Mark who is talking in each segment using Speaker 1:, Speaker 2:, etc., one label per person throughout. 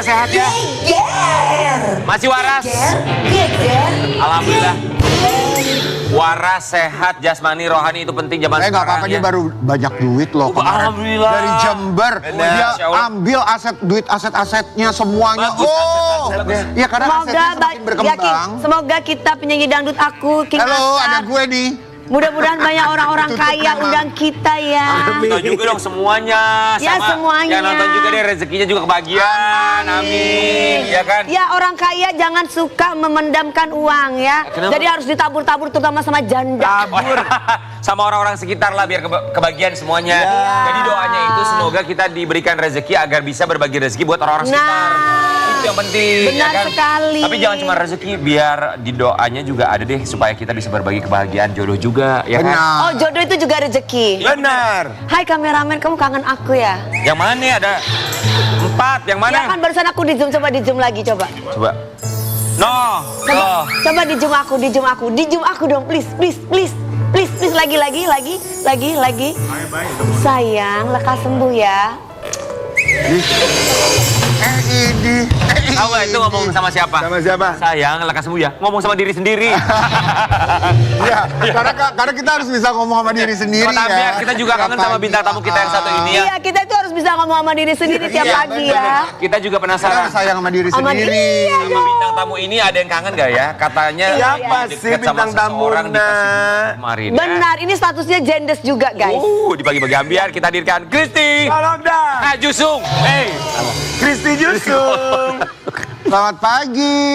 Speaker 1: semuanya sehat ya? Masih waras? Alhamdulillah. Waras, sehat, jasmani, rohani itu penting zaman
Speaker 2: Nggak
Speaker 1: sekarang
Speaker 2: apa-apa,
Speaker 1: ya.
Speaker 2: dia baru banyak duit loh kemarin.
Speaker 1: Alhamdulillah.
Speaker 2: Dari Jember,
Speaker 1: Benar,
Speaker 2: dia
Speaker 1: Masya Allah.
Speaker 2: ambil duit aset-asetnya semuanya.
Speaker 1: Bagus, aset-aset.
Speaker 2: Ya karena asetnya semakin berkembang.
Speaker 3: Semoga kita penyanyi dangdut aku, King
Speaker 2: Halo,
Speaker 3: Asar.
Speaker 2: ada gue nih.
Speaker 3: Mudah-mudahan banyak orang-orang
Speaker 2: Tutup
Speaker 3: kaya
Speaker 2: nama.
Speaker 3: undang kita ya.
Speaker 1: Nonton juga dong semuanya.
Speaker 3: Ya,
Speaker 1: Sama
Speaker 3: semuanya.
Speaker 1: yang nonton juga deh rezekinya juga kebagian. Amin. Ya kan?
Speaker 3: Ya orang kaya jangan suka memendamkan uang ya.
Speaker 1: Kenapa?
Speaker 3: Jadi harus ditabur-tabur terutama sama janda.
Speaker 1: Sama orang-orang sekitar lah biar kebagian semuanya. Jadi doanya itu semoga kita diberikan rezeki agar bisa berbagi rezeki buat orang-orang sekitar. Itu yang penting.
Speaker 3: Benar
Speaker 1: ya kan?
Speaker 3: sekali.
Speaker 1: Tapi jangan cuma rezeki, biar di doanya juga ada deh supaya kita bisa berbagi kebahagiaan jodoh juga, ya kan?
Speaker 2: Benar.
Speaker 3: Oh jodoh itu juga rezeki.
Speaker 1: Benar.
Speaker 3: Hai kameramen, kamu kangen aku ya?
Speaker 1: Yang mana ada 4, yang mana?
Speaker 3: Ya kan barusan aku di zoom, coba di zoom lagi coba.
Speaker 1: Coba. No.
Speaker 3: Coba, coba di zoom aku dong, please. Please, lagi. Sayang, lekas sembuh ya.
Speaker 2: Ini.
Speaker 1: Tahu nggak itu ngomong sama siapa?
Speaker 2: Sama siapa?
Speaker 1: Sayang, lekas sembuh ya. Ngomong sama diri sendiri.
Speaker 2: Iya, karena kita harus bisa ngomong sama diri sendiri
Speaker 1: Sobat
Speaker 2: ya.
Speaker 1: Ambiar, kita juga kangen sama bintang tamu kita yang satu ini ya.
Speaker 3: Iya, kita itu harus bisa ngomong sama diri sendiri tiap
Speaker 1: Iya,
Speaker 3: pagi
Speaker 1: bener.
Speaker 3: ya.
Speaker 1: Kita juga
Speaker 2: Kita
Speaker 1: penasaran.
Speaker 2: harus sayang sama diri
Speaker 3: Sama
Speaker 2: sendiri.
Speaker 3: diri.
Speaker 1: Sama bintang tamu ini ada yang kangen gak ya? Katanya
Speaker 4: Siapa
Speaker 1: dekat
Speaker 4: sih
Speaker 1: sama
Speaker 4: bintang tamu,
Speaker 1: seseorang di
Speaker 4: Nak?
Speaker 1: Pacific kemarin ya.
Speaker 3: Benar, ini statusnya jendes juga guys.
Speaker 1: Di pagi-pagi Ambiar kita hadirkan Kristi.
Speaker 4: Salam dah.
Speaker 1: Jusung.
Speaker 4: Kristi Jusung.
Speaker 2: Selamat pagi.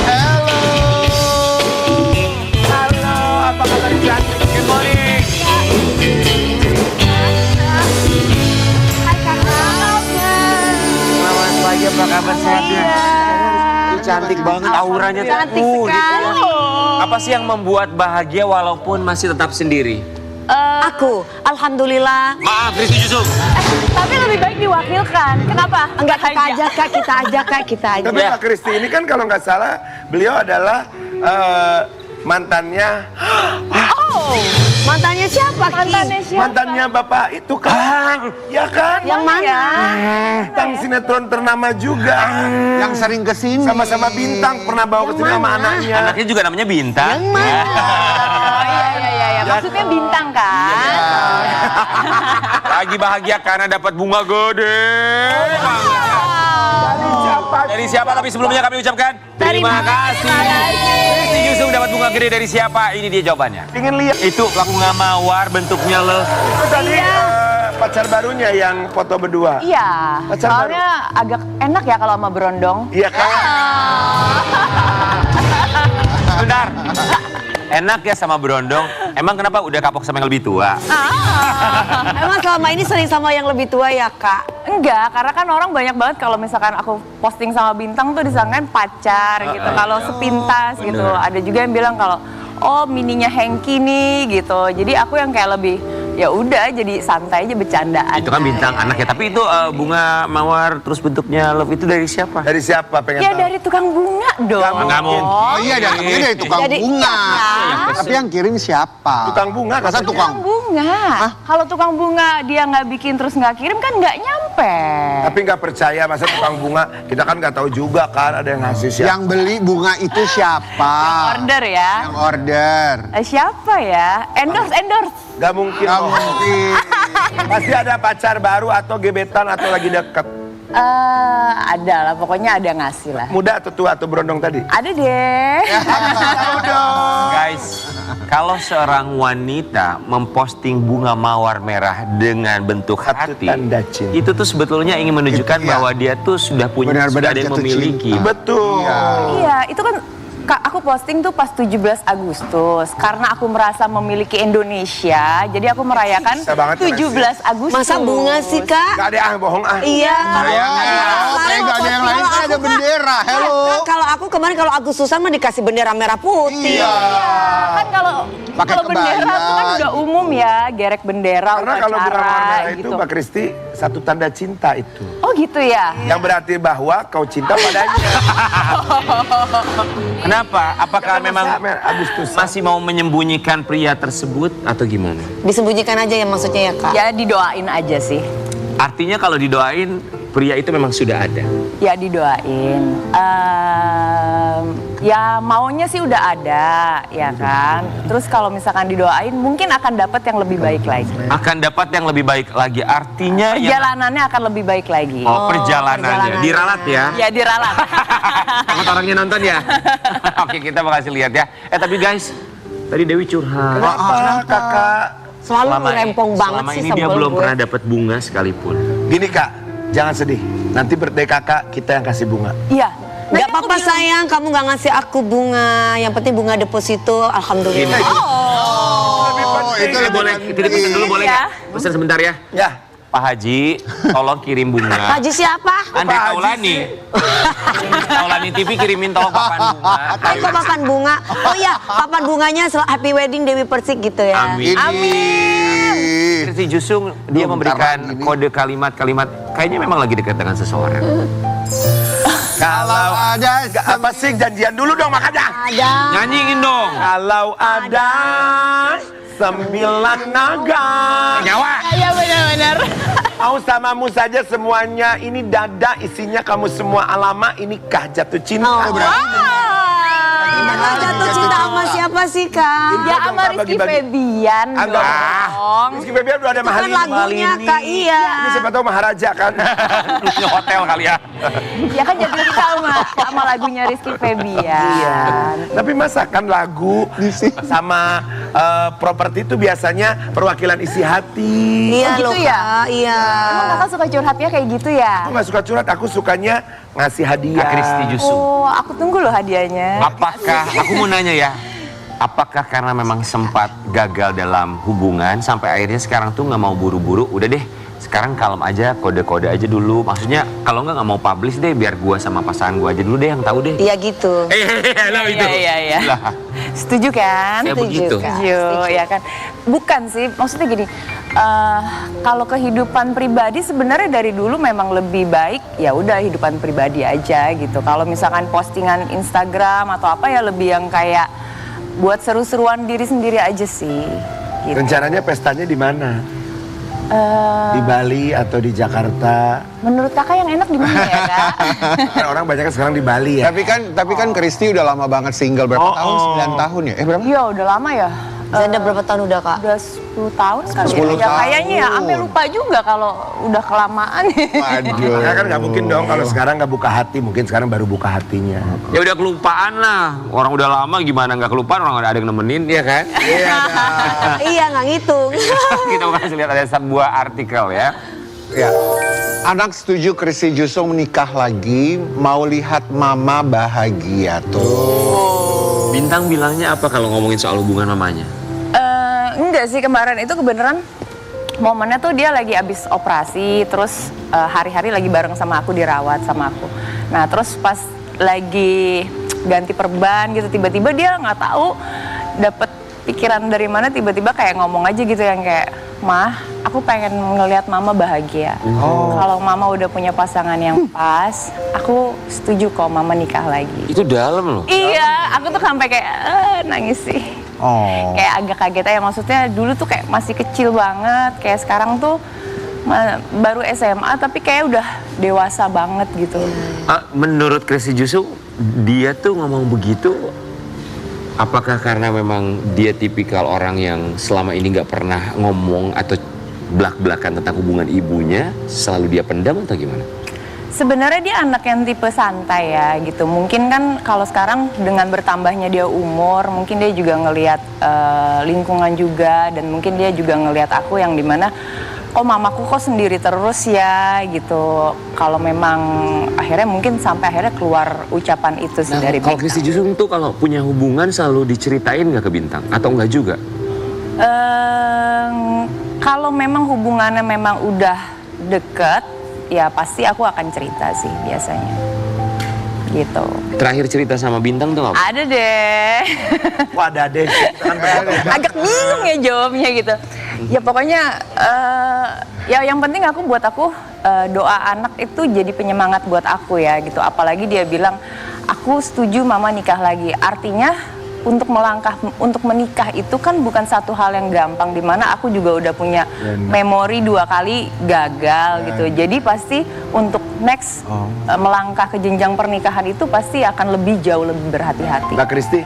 Speaker 2: Halo.
Speaker 4: Halo, apa kabar cantik?
Speaker 1: Good morning.
Speaker 3: Hai kakak.
Speaker 1: Selamat pagi, apa kabar sehat ya?
Speaker 3: Iya.
Speaker 1: Cantik banget auranya tuh.
Speaker 3: Cantik
Speaker 1: Gitu.
Speaker 3: sekali.
Speaker 1: Apa sih yang membuat bahagia walaupun masih tetap sendiri?
Speaker 3: Aku, alhamdulillah.
Speaker 1: Maaf, Kristi Jusung.
Speaker 5: Tapi lebih baik diwakilkan. Kenapa?
Speaker 3: Enggak kita aja kak.
Speaker 4: Tapi
Speaker 1: Ya.
Speaker 4: Pak Kristi ini kan kalau nggak salah beliau adalah mantannya
Speaker 5: Oh,
Speaker 3: Mantannya siapa? Ki?
Speaker 5: mantannya siapa?
Speaker 4: mantannya Bapak itu kan. Ya kan?
Speaker 3: Yang mana?
Speaker 4: Bintang sinetron ternama juga.
Speaker 2: Yang sering kesini.
Speaker 4: Sama-sama bintang pernah bawa ke sini sama anaknya.
Speaker 1: Anaknya juga namanya Bintang.
Speaker 3: Yang mana?
Speaker 5: Oh iya. Maksudnya bintang kan?
Speaker 1: Lagi bahagia karena dapat bunga gede. Dari siapa? Tapi sebelumnya kami ucapkan terima kasih. Kristi Jusung dapat bunga gede dari siapa? Ini dia jawabannya.
Speaker 4: Ingin lihat
Speaker 1: Itu bunga mawar bentuknya
Speaker 4: itu tadi pacar barunya yang foto berdua.
Speaker 5: Iya.
Speaker 4: Pacar
Speaker 5: Soalnya agak enak ya kalau sama berondong.
Speaker 4: Iya kan?
Speaker 1: Bentar. Enak ya sama berondong. Emang kenapa udah kapok sama yang lebih tua?
Speaker 3: Emang selama ini sering sama yang lebih tua ya kak?
Speaker 5: Enggak, karena kan orang banyak banget kalau misalkan aku posting sama bintang tuh disangkain pacar gitu. Kalau sepintas gitu. Ada juga yang bilang kalau oh mininya Hengki nih gitu. Jadi aku yang kayak lebih ya udah jadi santai aja bercandaan.
Speaker 1: Itu kan Bintang anaknya. Tapi itu bunga mawar terus bentuknya love itu dari siapa?
Speaker 4: Dari siapa pengen
Speaker 5: Ya
Speaker 4: tahu?
Speaker 5: dari tukang bunga dong.
Speaker 1: Nggak mungkin.
Speaker 2: Oh iya, dari tukang
Speaker 3: Jadi-
Speaker 2: bunga.
Speaker 3: Iya.
Speaker 2: Tapi yang kirim siapa?
Speaker 4: Tukang bunga
Speaker 2: Masa
Speaker 4: katanya.
Speaker 2: tukang?
Speaker 5: Bunga. Kalau tukang bunga dia nggak bikin terus nggak kirim kan nggak nyampe.
Speaker 4: Tapi nggak percaya masa tukang bunga. Kita kan nggak tahu juga kan ada yang ngasih siapa.
Speaker 2: Yang beli bunga itu siapa?
Speaker 5: Order ya.
Speaker 2: Yang order.
Speaker 5: Siapa ya? Endorse.
Speaker 4: Gak mungkin.
Speaker 2: Gak
Speaker 4: loh.
Speaker 2: mungkin.
Speaker 4: Pasti ada pacar baru atau gebetan atau lagi deket.
Speaker 5: Ada lah, pokoknya ada ngasih lah.
Speaker 4: Muda atau tua atau berondong tadi?
Speaker 5: Ada deh.
Speaker 4: Tahu dong.
Speaker 1: Guys, kalau seorang wanita memposting bunga mawar merah dengan bentuk
Speaker 4: Satu
Speaker 1: hati,
Speaker 4: tanda cinta.
Speaker 1: itu tuh sebetulnya ingin menunjukkan
Speaker 2: Iya.
Speaker 1: bahwa dia tuh sudah punya, sudah
Speaker 2: Benar-benar
Speaker 1: ada yang
Speaker 2: jatuh
Speaker 1: memiliki.
Speaker 2: cinta.
Speaker 4: Betul.
Speaker 5: Iya, itu kan aku posting tuh pas 17 Agustus karena aku merasa memiliki Indonesia, jadi aku merayakan
Speaker 4: Bisa banget,
Speaker 5: 17 Agustus.
Speaker 3: Masa bunga sih kak?
Speaker 4: Gak ada bohong ah.
Speaker 3: Iya.
Speaker 2: Kayak gak ada yang lain kan ada bendera. Hello.
Speaker 3: Kalau aku kemarin kalau Agustusan mah dikasih bendera merah putih.
Speaker 2: Iya.
Speaker 5: Kan kalau
Speaker 2: Pakai
Speaker 5: bendera
Speaker 2: kebaya.
Speaker 5: tuh kan udah umum ya, gerek bendera,
Speaker 4: Karena kalau bunga
Speaker 5: upacara
Speaker 4: merah itu
Speaker 5: gitu.
Speaker 4: Mbak Kristi satu tanda cinta itu.
Speaker 5: Oh gitu ya?
Speaker 4: Yang berarti bahwa kau cinta padanya.
Speaker 1: Kenapa? Apakah memang
Speaker 4: Agustus
Speaker 1: masih mau menyembunyikan pria tersebut atau gimana?
Speaker 3: Disembunyikan aja ya maksudnya ya kak?
Speaker 5: Ya didoain aja sih.
Speaker 1: Artinya kalau didoain pria itu memang sudah ada?
Speaker 5: Ya didoain. Ya maunya sih udah ada, ya kan. Terus kalau misalkan didoain, mungkin akan dapat yang lebih baik lagi.
Speaker 1: Akan dapat yang lebih baik lagi. Artinya
Speaker 5: Perjalanannya akan lebih baik lagi.
Speaker 1: perjalanannya. Diralat ya?
Speaker 5: Ya diralat.
Speaker 1: Takut orangnya nonton ya? Oke, kita mau kasih lihat ya. Tapi guys, tadi Dewi curhat.
Speaker 4: Kenapa kakak?
Speaker 3: Selalu rempong banget
Speaker 1: selama
Speaker 3: sih
Speaker 1: ini dia
Speaker 3: sebel
Speaker 1: belum
Speaker 3: gue.
Speaker 1: pernah dapat bunga sekalipun.
Speaker 4: Gini kak, jangan sedih. Nanti birthday kakak kita yang kasih bunga.
Speaker 5: Iya.
Speaker 3: Gak apa-apa sayang, kamu gak ngasih aku bunga. Yang penting bunga deposito, alhamdulillah.
Speaker 2: Oh, itu
Speaker 1: Boleh, boleh. Titip pesan dulu boleh
Speaker 5: Iya.
Speaker 1: nggak? Pesan sebentar ya.
Speaker 4: Ya.
Speaker 1: Pak Haji, tolong kirim bunga.
Speaker 3: Haji siapa?
Speaker 1: Andre
Speaker 4: Pak Haji
Speaker 1: Taulani. Taulani TV kirimin tolong papan bunga.
Speaker 3: Aku papan bunga. Oh iya, papan bunganya happy wedding Dewi Persik gitu ya.
Speaker 1: Amin.
Speaker 2: Amin.
Speaker 1: Si Jusung dia memberikan kode kalimat-kalimat kayaknya memang lagi dekat dengan seseorang.
Speaker 4: Kalau
Speaker 2: ada
Speaker 4: apa sih janjian dulu dong makanya.
Speaker 3: Ada.
Speaker 1: Nyanyiin dong.
Speaker 4: Kalau ada 9 naga.
Speaker 1: Nyawa.
Speaker 5: Iya benar-benar.
Speaker 4: Mau samamu saja semuanya. Ini dada isinya kamu semua alama. Inikah jatuh cinta.
Speaker 3: Gimana jatuh cinta sama siapa sih Kak?
Speaker 5: Ya sama Rizky Febian
Speaker 4: Anggap.
Speaker 5: dong.
Speaker 4: Rizky Febian udah ada
Speaker 3: Itu kan
Speaker 4: Mahalini.
Speaker 3: lagunya Kak, iya.
Speaker 4: Ini siapa tahu Maharaja kan.
Speaker 1: Punya hotel kali ya.
Speaker 5: Ya kan jatuh cinta sama lagunya Rizky Febian.
Speaker 4: Tapi masakan lagu sama properti itu biasanya perwakilan isi hati.
Speaker 3: Iya
Speaker 5: Oh, gitu
Speaker 3: loh
Speaker 5: ya?
Speaker 3: Kak, iya.
Speaker 5: Emang kakak suka curhatnya kayak gitu ya?
Speaker 4: Aku gak suka curhat, aku sukanya ngasih hadiah.
Speaker 1: Kak Kristi Jusung.
Speaker 5: Oh, aku tunggu loh hadiahnya.
Speaker 1: Apakah, aku mau nanya ya, apakah karena memang sempat gagal dalam hubungan sampai akhirnya sekarang tuh nggak mau buru-buru, udah deh sekarang kalem aja, kode-kode aja dulu. Maksudnya kalau nggak mau publish deh, biar gua sama pasangan gua aja dulu deh yang tahu deh.
Speaker 3: Iya gitu.
Speaker 5: Iya.
Speaker 1: Lah,
Speaker 5: Setuju kan?
Speaker 1: Ya, begitu.
Speaker 3: Kak.
Speaker 5: Setuju, ya kan. Bukan sih, maksudnya gini, kalau kehidupan pribadi sebenarnya dari dulu memang lebih baik ya udah hidupan pribadi aja gitu. Kalau misalkan postingan Instagram atau apa ya lebih yang kayak buat seru-seruan diri sendiri aja sih. Gitu.
Speaker 4: Rencananya pestanya di mana? Di Bali atau di Jakarta?
Speaker 5: Menurut kakak yang enak di mana ya kak?
Speaker 4: Kan orang banyak sekarang di Bali ya.
Speaker 2: Tapi kan Kristi udah lama banget single berapa tahun? 9 tahun ya? Berapa?
Speaker 5: Iya udah lama ya.
Speaker 3: Zenda berapa tahun udah Kak?
Speaker 5: Udah 10 tahun kali
Speaker 2: 10
Speaker 5: ya.
Speaker 2: tahun.
Speaker 5: Kayaknya ya sampai lupa juga kalau udah kelamaan.
Speaker 2: Waduh.
Speaker 4: Karena kan nggak mungkin dong kalau sekarang nggak buka hati, mungkin sekarang baru buka hatinya.
Speaker 1: ya udah kelupaan lah. Orang udah lama gimana nggak kelupaan, orang ada yang nemenin, ya kan?
Speaker 3: Iya nggak ngitung.
Speaker 1: Kita mau kasih lihat ada sebuah artikel ya.
Speaker 2: Ya. Anak setuju Kristi Jusung menikah lagi, mau lihat mama bahagia tuh.
Speaker 1: Bintang bilangnya apa kalau ngomongin soal hubungan mamanya?
Speaker 5: Enggak sih, kemarin itu kebenaran momennya tuh dia lagi abis operasi, terus hari-hari lagi bareng sama aku, dirawat sama aku. Nah terus pas lagi ganti perban gitu, tiba-tiba dia nggak tahu dapet pikiran dari mana, tiba-tiba kayak ngomong aja gitu yang kayak, "Mah, aku pengen ngelihat mama bahagia. Kalau mama udah punya pasangan yang pas, aku setuju kok mama nikah lagi."
Speaker 1: Itu dalam loh.
Speaker 5: Iya, aku tuh sampai kayak nangis sih.
Speaker 2: Oh.
Speaker 5: Kayak agak kaget aja, maksudnya dulu tuh kayak masih kecil banget, kayak sekarang tuh baru SMA tapi kayak udah dewasa banget gitu.
Speaker 1: Menurut Kristi Jusung, dia tuh ngomong begitu, apakah karena memang dia tipikal orang yang selama ini nggak pernah ngomong atau belak-belakan tentang hubungan ibunya, selalu dia pendam atau gimana?
Speaker 5: Sebenarnya dia anak yang tipe santai ya gitu. Mungkin kan kalau sekarang dengan bertambahnya dia umur, mungkin dia juga ngelihat lingkungan juga, dan mungkin dia juga ngelihat aku yang dimana kok mamaku kok sendiri terus ya gitu. Kalau memang akhirnya mungkin sampai akhirnya keluar ucapan itu sih dari
Speaker 1: Kalau
Speaker 5: Bintang.
Speaker 1: Kristi Jusung tuh kalau punya hubungan selalu diceritain nggak ke Bintang atau enggak juga?
Speaker 5: Kalau memang hubungannya memang udah deket, ya pasti aku akan cerita sih biasanya. Gitu.
Speaker 1: Terakhir cerita sama Bintang tuh apa?
Speaker 5: Ada deh.
Speaker 4: Wah ada deh.
Speaker 5: Agak bingung ya jawabnya gitu. Ya pokoknya ya yang penting buat aku doa anak itu jadi penyemangat buat aku ya gitu. Apalagi dia bilang aku setuju mama nikah lagi. Artinya untuk menikah itu kan bukan satu hal yang gampang, dimana aku juga udah punya memori 2 kali gagal gitu. Jadi pasti untuk next melangkah ke jenjang pernikahan itu pasti akan jauh lebih berhati-hati.
Speaker 4: Mbak Kristi,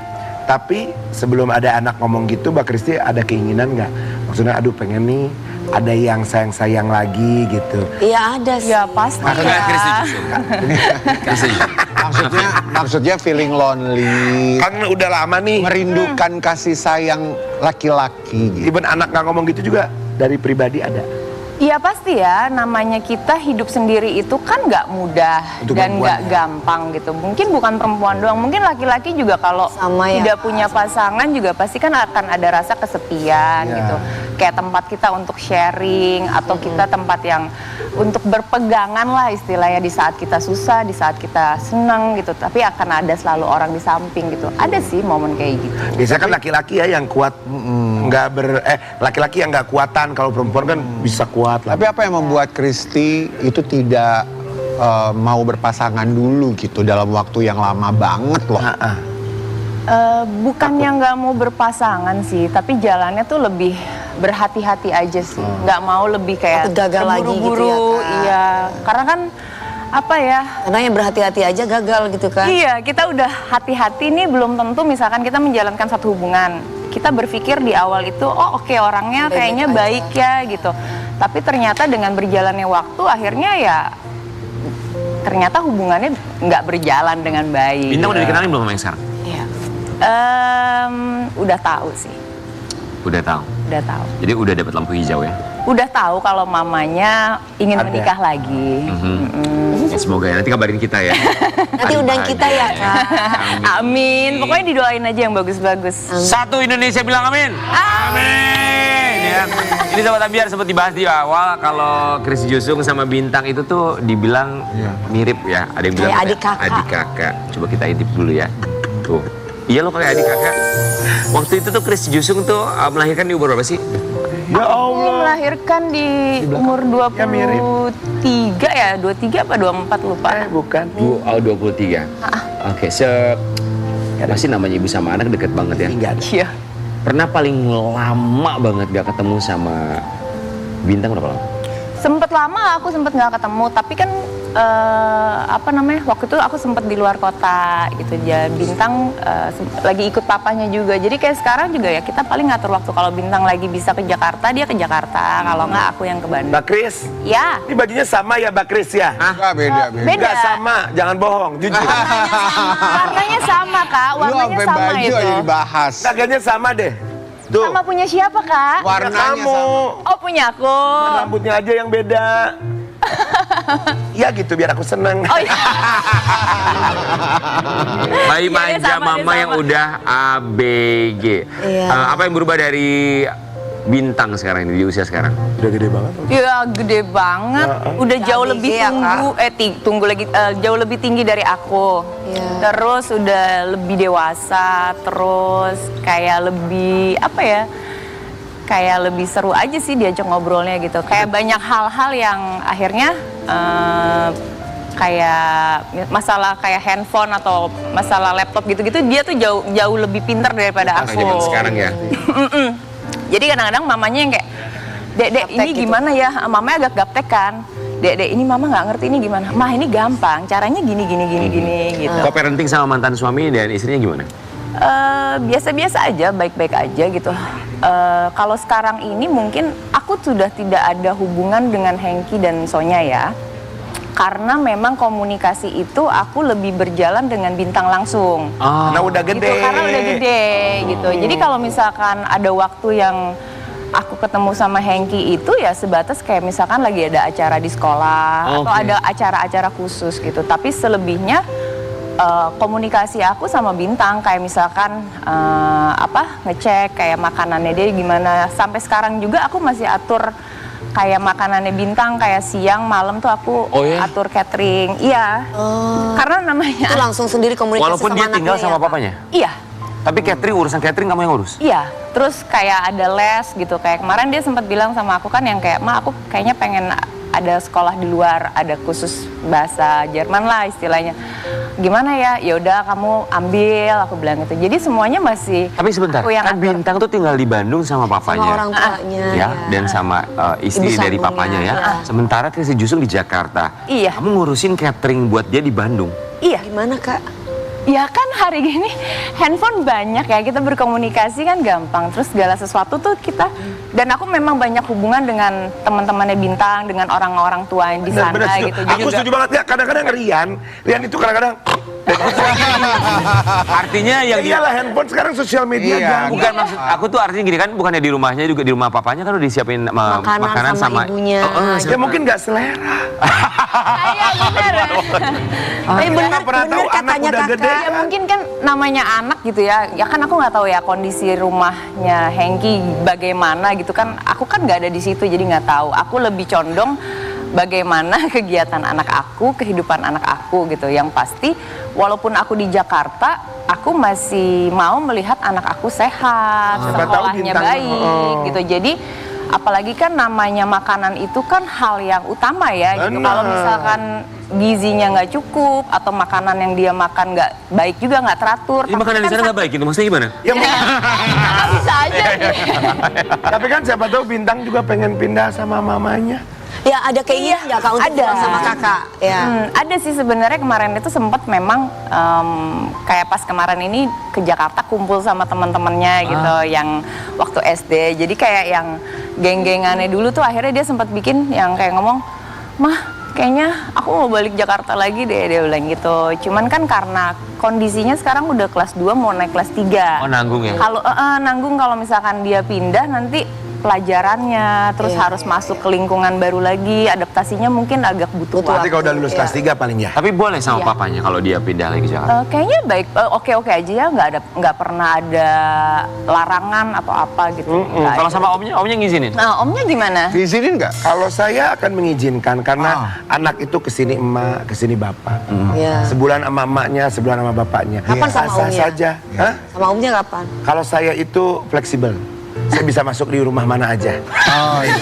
Speaker 4: tapi sebelum ada anak ngomong gitu, Mbak Kristi ada keinginan nggak? Maksudnya aduh pengen nih ada yang sayang-sayang lagi gitu.
Speaker 3: Iya ada sih.
Speaker 5: Ya pasti
Speaker 1: Enggak,
Speaker 5: ya.
Speaker 1: Kristi Jusung. Kristi Jusung.
Speaker 2: Maksudnya feeling lonely,
Speaker 4: Kan udah lama nih.
Speaker 2: merindukan kasih sayang laki-laki gitu.
Speaker 4: Even anak nggak ngomong gitu juga dari pribadi ada.
Speaker 5: Iya pasti ya, namanya kita hidup sendiri itu kan nggak mudah
Speaker 4: Untuk
Speaker 5: dan
Speaker 4: perempuan
Speaker 5: nggak
Speaker 4: ya.
Speaker 5: gampang gitu. Mungkin bukan perempuan doang, mungkin laki-laki juga kalau
Speaker 3: Sama ya,
Speaker 5: tidak
Speaker 3: Kak.
Speaker 5: punya pasangan juga pasti kan akan ada rasa kesepian
Speaker 4: Ya.
Speaker 5: gitu. Kayak tempat kita untuk sharing atau kita tempat yang untuk berpegangan lah istilahnya di saat kita susah, di saat kita senang gitu. Tapi akan ada selalu orang di samping gitu. Ada sih momen kayak gitu.
Speaker 4: Biasanya kan laki-laki ya yang kuat, laki-laki yang nggak kuatan. Kalau perempuan kan bisa kuat lah.
Speaker 2: Tapi apa yang membuat Kristi itu tidak mau berpasangan dulu gitu dalam waktu yang lama banget loh?
Speaker 5: Bukannya nggak mau berpasangan sih, tapi jalannya tuh lebih berhati-hati aja sih. Nggak mau lebih kayak
Speaker 3: Takut gagal lagi gitu ya,
Speaker 5: terburu-buru,
Speaker 3: Kak.
Speaker 5: iya. Karena kan apa ya?
Speaker 3: Karena yang berhati-hati aja gagal gitu kan.
Speaker 5: Iya, kita udah hati-hati nih belum tentu misalkan kita menjalankan satu hubungan. Kita berpikir di awal itu, oh oke, orangnya
Speaker 3: Baik-baik
Speaker 5: kayaknya
Speaker 3: aja.
Speaker 5: baik ya gitu. Tapi ternyata dengan berjalannya waktu akhirnya ya ternyata hubungannya nggak berjalan dengan baik.
Speaker 1: Bintang udah dikenalin belum sama yang sekarang?
Speaker 3: Iya.
Speaker 5: Udah tahu sih,
Speaker 1: Udah tahu.
Speaker 5: udah tahu.
Speaker 1: Jadi udah dapat lampu hijau ya.
Speaker 5: Udah tahu kalau mamanya ingin
Speaker 4: Ada.
Speaker 5: menikah lagi.
Speaker 1: Ya, semoga ya nanti kabarin kita ya.
Speaker 3: Nanti
Speaker 1: Aduh,
Speaker 3: undang kita ya
Speaker 1: bahagia.
Speaker 3: Kak.
Speaker 5: Amin. Pokoknya didoain aja yang bagus-bagus.
Speaker 1: Satu Indonesia bilang amin. Amin. Ya. Ini Sobat Ambiar sempat dibahas di awal kalau Kristi Jusung sama Bintang itu tuh dibilang mirip ya. Ada yang bilang
Speaker 3: Kayak adik
Speaker 1: katanya
Speaker 3: kakak.
Speaker 1: adik kakak. Coba kita intip dulu ya. Tuh. Iya lo kayak adik kakak. Waktu itu tuh Kristi Jusung tuh melahirkan di umur berapa sih?
Speaker 4: Ya
Speaker 5: Aku
Speaker 4: Allah.
Speaker 5: melahirkan di umur 23
Speaker 4: Ya, mirip.
Speaker 5: ya, 23 apa 24 lupa.
Speaker 4: Bukan.
Speaker 1: 23. Oke, apa sih namanya ibu sama anak deket banget ya?
Speaker 4: Enggak ada.
Speaker 5: Iya.
Speaker 1: Pernah paling lama banget gak ketemu sama Bintang berapa lama?
Speaker 5: Sempet lama aku sempet nggak ketemu, tapi kan waktu itu aku sempet di luar kota gitu. Ya Bintang lagi ikut papanya juga. Jadi kayak sekarang juga ya kita paling ngatur waktu. Kalau Bintang lagi bisa ke Jakarta, dia ke Jakarta. Kalau nggak aku yang ke Bandung.
Speaker 4: Mbak Kris,
Speaker 5: Ya.
Speaker 4: ini bajunya sama ya Mbak Kris ya?
Speaker 2: Enggak, beda.
Speaker 5: Beda.
Speaker 4: Enggak sama, jangan bohong, jujur.
Speaker 5: Warnanya sama Kak,
Speaker 2: Lu
Speaker 5: warnanya
Speaker 2: sampai
Speaker 5: sama
Speaker 2: baju
Speaker 5: itu.
Speaker 2: aja dibahas.
Speaker 4: Dagangnya sama deh. Tuh,
Speaker 5: Sama punya siapa Kak?
Speaker 2: Warnanya
Speaker 4: kamu.
Speaker 2: sama.
Speaker 5: Oh punya aku.
Speaker 4: Rambutnya aja yang beda. Ya gitu biar aku seneng.
Speaker 5: Oh iya.
Speaker 1: Bayi
Speaker 5: Iya,
Speaker 1: manja
Speaker 5: dia sama,
Speaker 1: mama
Speaker 5: dia
Speaker 1: yang
Speaker 5: sama.
Speaker 1: udah ABG.
Speaker 3: Iya.
Speaker 1: Apa yang berubah dari Bintang sekarang ini di usia sekarang?
Speaker 4: Udah gede banget.
Speaker 5: Ya gede banget. Udah jauh
Speaker 3: Cabai
Speaker 5: lebih
Speaker 3: ya,
Speaker 5: tunggu lagi jauh lebih tinggi dari aku.
Speaker 3: Iya.
Speaker 5: Terus udah lebih dewasa, terus kayak lebih apa ya? Kayak lebih seru aja sih diajak ngobrolnya gitu. Kayak banyak hal-hal yang akhirnya kayak masalah kayak handphone atau masalah laptop gitu-gitu dia tuh jauh lebih pintar daripada aku.
Speaker 1: Zaman sekarang ya.
Speaker 5: Jadi kadang-kadang mamanya yang kayak, Dek, ini
Speaker 3: gitu.
Speaker 5: gimana ya? Mamanya agak gaptek kan. Dek, ini mama nggak ngerti ini gimana. Mah ini gampang, caranya gini gitu.
Speaker 1: Co-parenting sama mantan suami dan istrinya gimana?
Speaker 5: Biasa-biasa aja, baik-baik aja gitu. Kalau sekarang ini mungkin aku sudah tidak ada hubungan dengan Hengki dan Sonya ya. Karena memang komunikasi itu aku lebih berjalan dengan Bintang langsung.
Speaker 1: Oh.
Speaker 4: Karena udah gede.
Speaker 5: Gitu, karena udah gede gitu. Jadi kalau misalkan ada waktu yang aku ketemu sama Hengki itu ya sebatas kayak misalkan lagi ada acara di sekolah atau
Speaker 1: Oke.
Speaker 5: ada acara-acara khusus gitu. Tapi selebihnya komunikasi aku sama Bintang kayak misalkan ngecek kayak makanannya dia gimana. Sampai sekarang juga aku masih atur kayak makanannya Bintang kayak siang malam tuh aku
Speaker 1: Oh, ya?
Speaker 5: atur catering. Iya.
Speaker 3: Oh.
Speaker 5: Karena namanya
Speaker 3: Itu langsung sendiri komunikasi
Speaker 1: Walaupun
Speaker 3: sama
Speaker 1: dia
Speaker 3: anaknya
Speaker 1: tinggal
Speaker 3: ya,
Speaker 1: sama
Speaker 3: Kak?
Speaker 1: papanya.
Speaker 5: iya.
Speaker 1: Tapi urusan catering kamu yang urus?
Speaker 5: Iya, terus kayak ada les gitu. Kayak kemarin dia sempat bilang sama aku kan yang kayak, Ma aku kayaknya pengen ada sekolah di luar, ada khusus bahasa Jerman lah istilahnya. Gimana ya? Ya udah kamu ambil, aku bilang gitu. Jadi semuanya masih
Speaker 1: Tapi sebentar,
Speaker 5: aku yang
Speaker 1: kan
Speaker 5: atur.
Speaker 1: Bintang tuh tinggal di Bandung sama papanya.
Speaker 3: Sama orang tuanya.
Speaker 1: Ya, dan sama istri
Speaker 3: Ibu
Speaker 1: dari
Speaker 3: sambungnya,
Speaker 1: papanya ya.
Speaker 3: ya.
Speaker 1: Sementara Christy Jusung di Jakarta.
Speaker 5: Iya.
Speaker 1: Kamu ngurusin catering buat dia di Bandung.
Speaker 5: Iya.
Speaker 3: Gimana Kak?
Speaker 5: Ya kan hari gini handphone banyak ya, kita berkomunikasi kan gampang. Terus segala sesuatu tuh kita, dan aku memang banyak hubungan dengan teman-temannya Bintang, dengan orang-orang tua yang di sana
Speaker 4: Bener,
Speaker 5: gitu.
Speaker 4: aku setuju banget ya, kadang-kadang Rian itu kadang-kadang
Speaker 1: Artinya yang
Speaker 4: ya iyalah handphone sekarang sosial media
Speaker 2: Iya.
Speaker 4: gampang.
Speaker 1: bukan maksud aku tuh artinya gini kan, bukannya di rumahnya juga di rumah papanya kan udah disiapin
Speaker 3: Makanan sama ibunya.
Speaker 4: Ya mungkin nggak selera.
Speaker 5: Iya bener.
Speaker 4: Nggak pernah tahu anak
Speaker 3: katanya
Speaker 4: udah
Speaker 3: Kakak.
Speaker 4: gede.
Speaker 5: Ya mungkin kan namanya anak gitu ya. Ya kan aku nggak tahu ya kondisi rumahnya Hengki bagaimana gitu kan. Aku kan nggak ada di situ jadi nggak tahu. Aku lebih condong bagaimana kegiatan anak aku, kehidupan anak aku gitu. Yang pasti walaupun aku di Jakarta, aku masih mau melihat anak aku sehat,
Speaker 4: Siapa tahu
Speaker 5: sekolahnya
Speaker 4: Bintang,
Speaker 5: baik gitu. Jadi apalagi kan namanya makanan itu kan hal yang utama ya gitu.
Speaker 4: Benar.
Speaker 5: Kalau misalkan gizinya nggak cukup atau makanan yang dia makan nggak baik juga nggak teratur.
Speaker 1: Ini makanan di sana nggak baik gitu, maksudnya gimana?
Speaker 4: Ya, mungkin.
Speaker 5: Nggak bisa aja.
Speaker 4: Tapi kan siapa tahu Bintang juga pengen pindah sama mamanya.
Speaker 3: Ya ada keinginan nggak Kak untuk
Speaker 5: ada.
Speaker 3: pulang sama Kakak? Ya.
Speaker 5: Ada sih sebenarnya kemarin itu sempat memang kayak pas kemarin ini ke Jakarta kumpul sama teman-temannya gitu yang waktu SD. Jadi kayak yang geng-gengannya dulu tuh akhirnya dia sempat bikin yang kayak ngomong, "Mah, kayaknya aku mau balik Jakarta lagi deh," dia bilang gitu. Cuman kan karena kondisinya sekarang udah kelas 2 mau naik kelas 3.
Speaker 1: Oh, nanggung ya?
Speaker 5: Kalau nanggung kalau misalkan dia pindah nanti pelajarannya terus harus masuk ke lingkungan baru lagi, adaptasinya mungkin agak butuh
Speaker 4: Nanti
Speaker 5: waktu.
Speaker 4: kalau udah lulus kelas 3 paling ya.
Speaker 1: Tapi boleh sama
Speaker 5: Iya.
Speaker 1: papanya kalau dia pindah lagi ke Jakarta.
Speaker 5: Kayaknya baik, oke-oke aja ya, nggak pernah ada larangan atau apa gitu. Nggak
Speaker 1: Kalau
Speaker 5: ada.
Speaker 1: sama omnya ngizinin?
Speaker 5: Nah, omnya gimana?
Speaker 2: Diizinin nggak?
Speaker 4: Kalau saya akan mengizinkan karena anak itu kesini emak, kesini bapak.
Speaker 3: Ya.
Speaker 4: Sebulan sama emaknya, sebulan sama bapaknya.
Speaker 3: Kapan sama
Speaker 4: Sah-sah
Speaker 3: omnya?
Speaker 4: saja. Hah?
Speaker 3: Sama omnya kapan?
Speaker 4: Kalau saya itu fleksibel. Saya bisa masuk di rumah mana aja.
Speaker 2: Oh iya.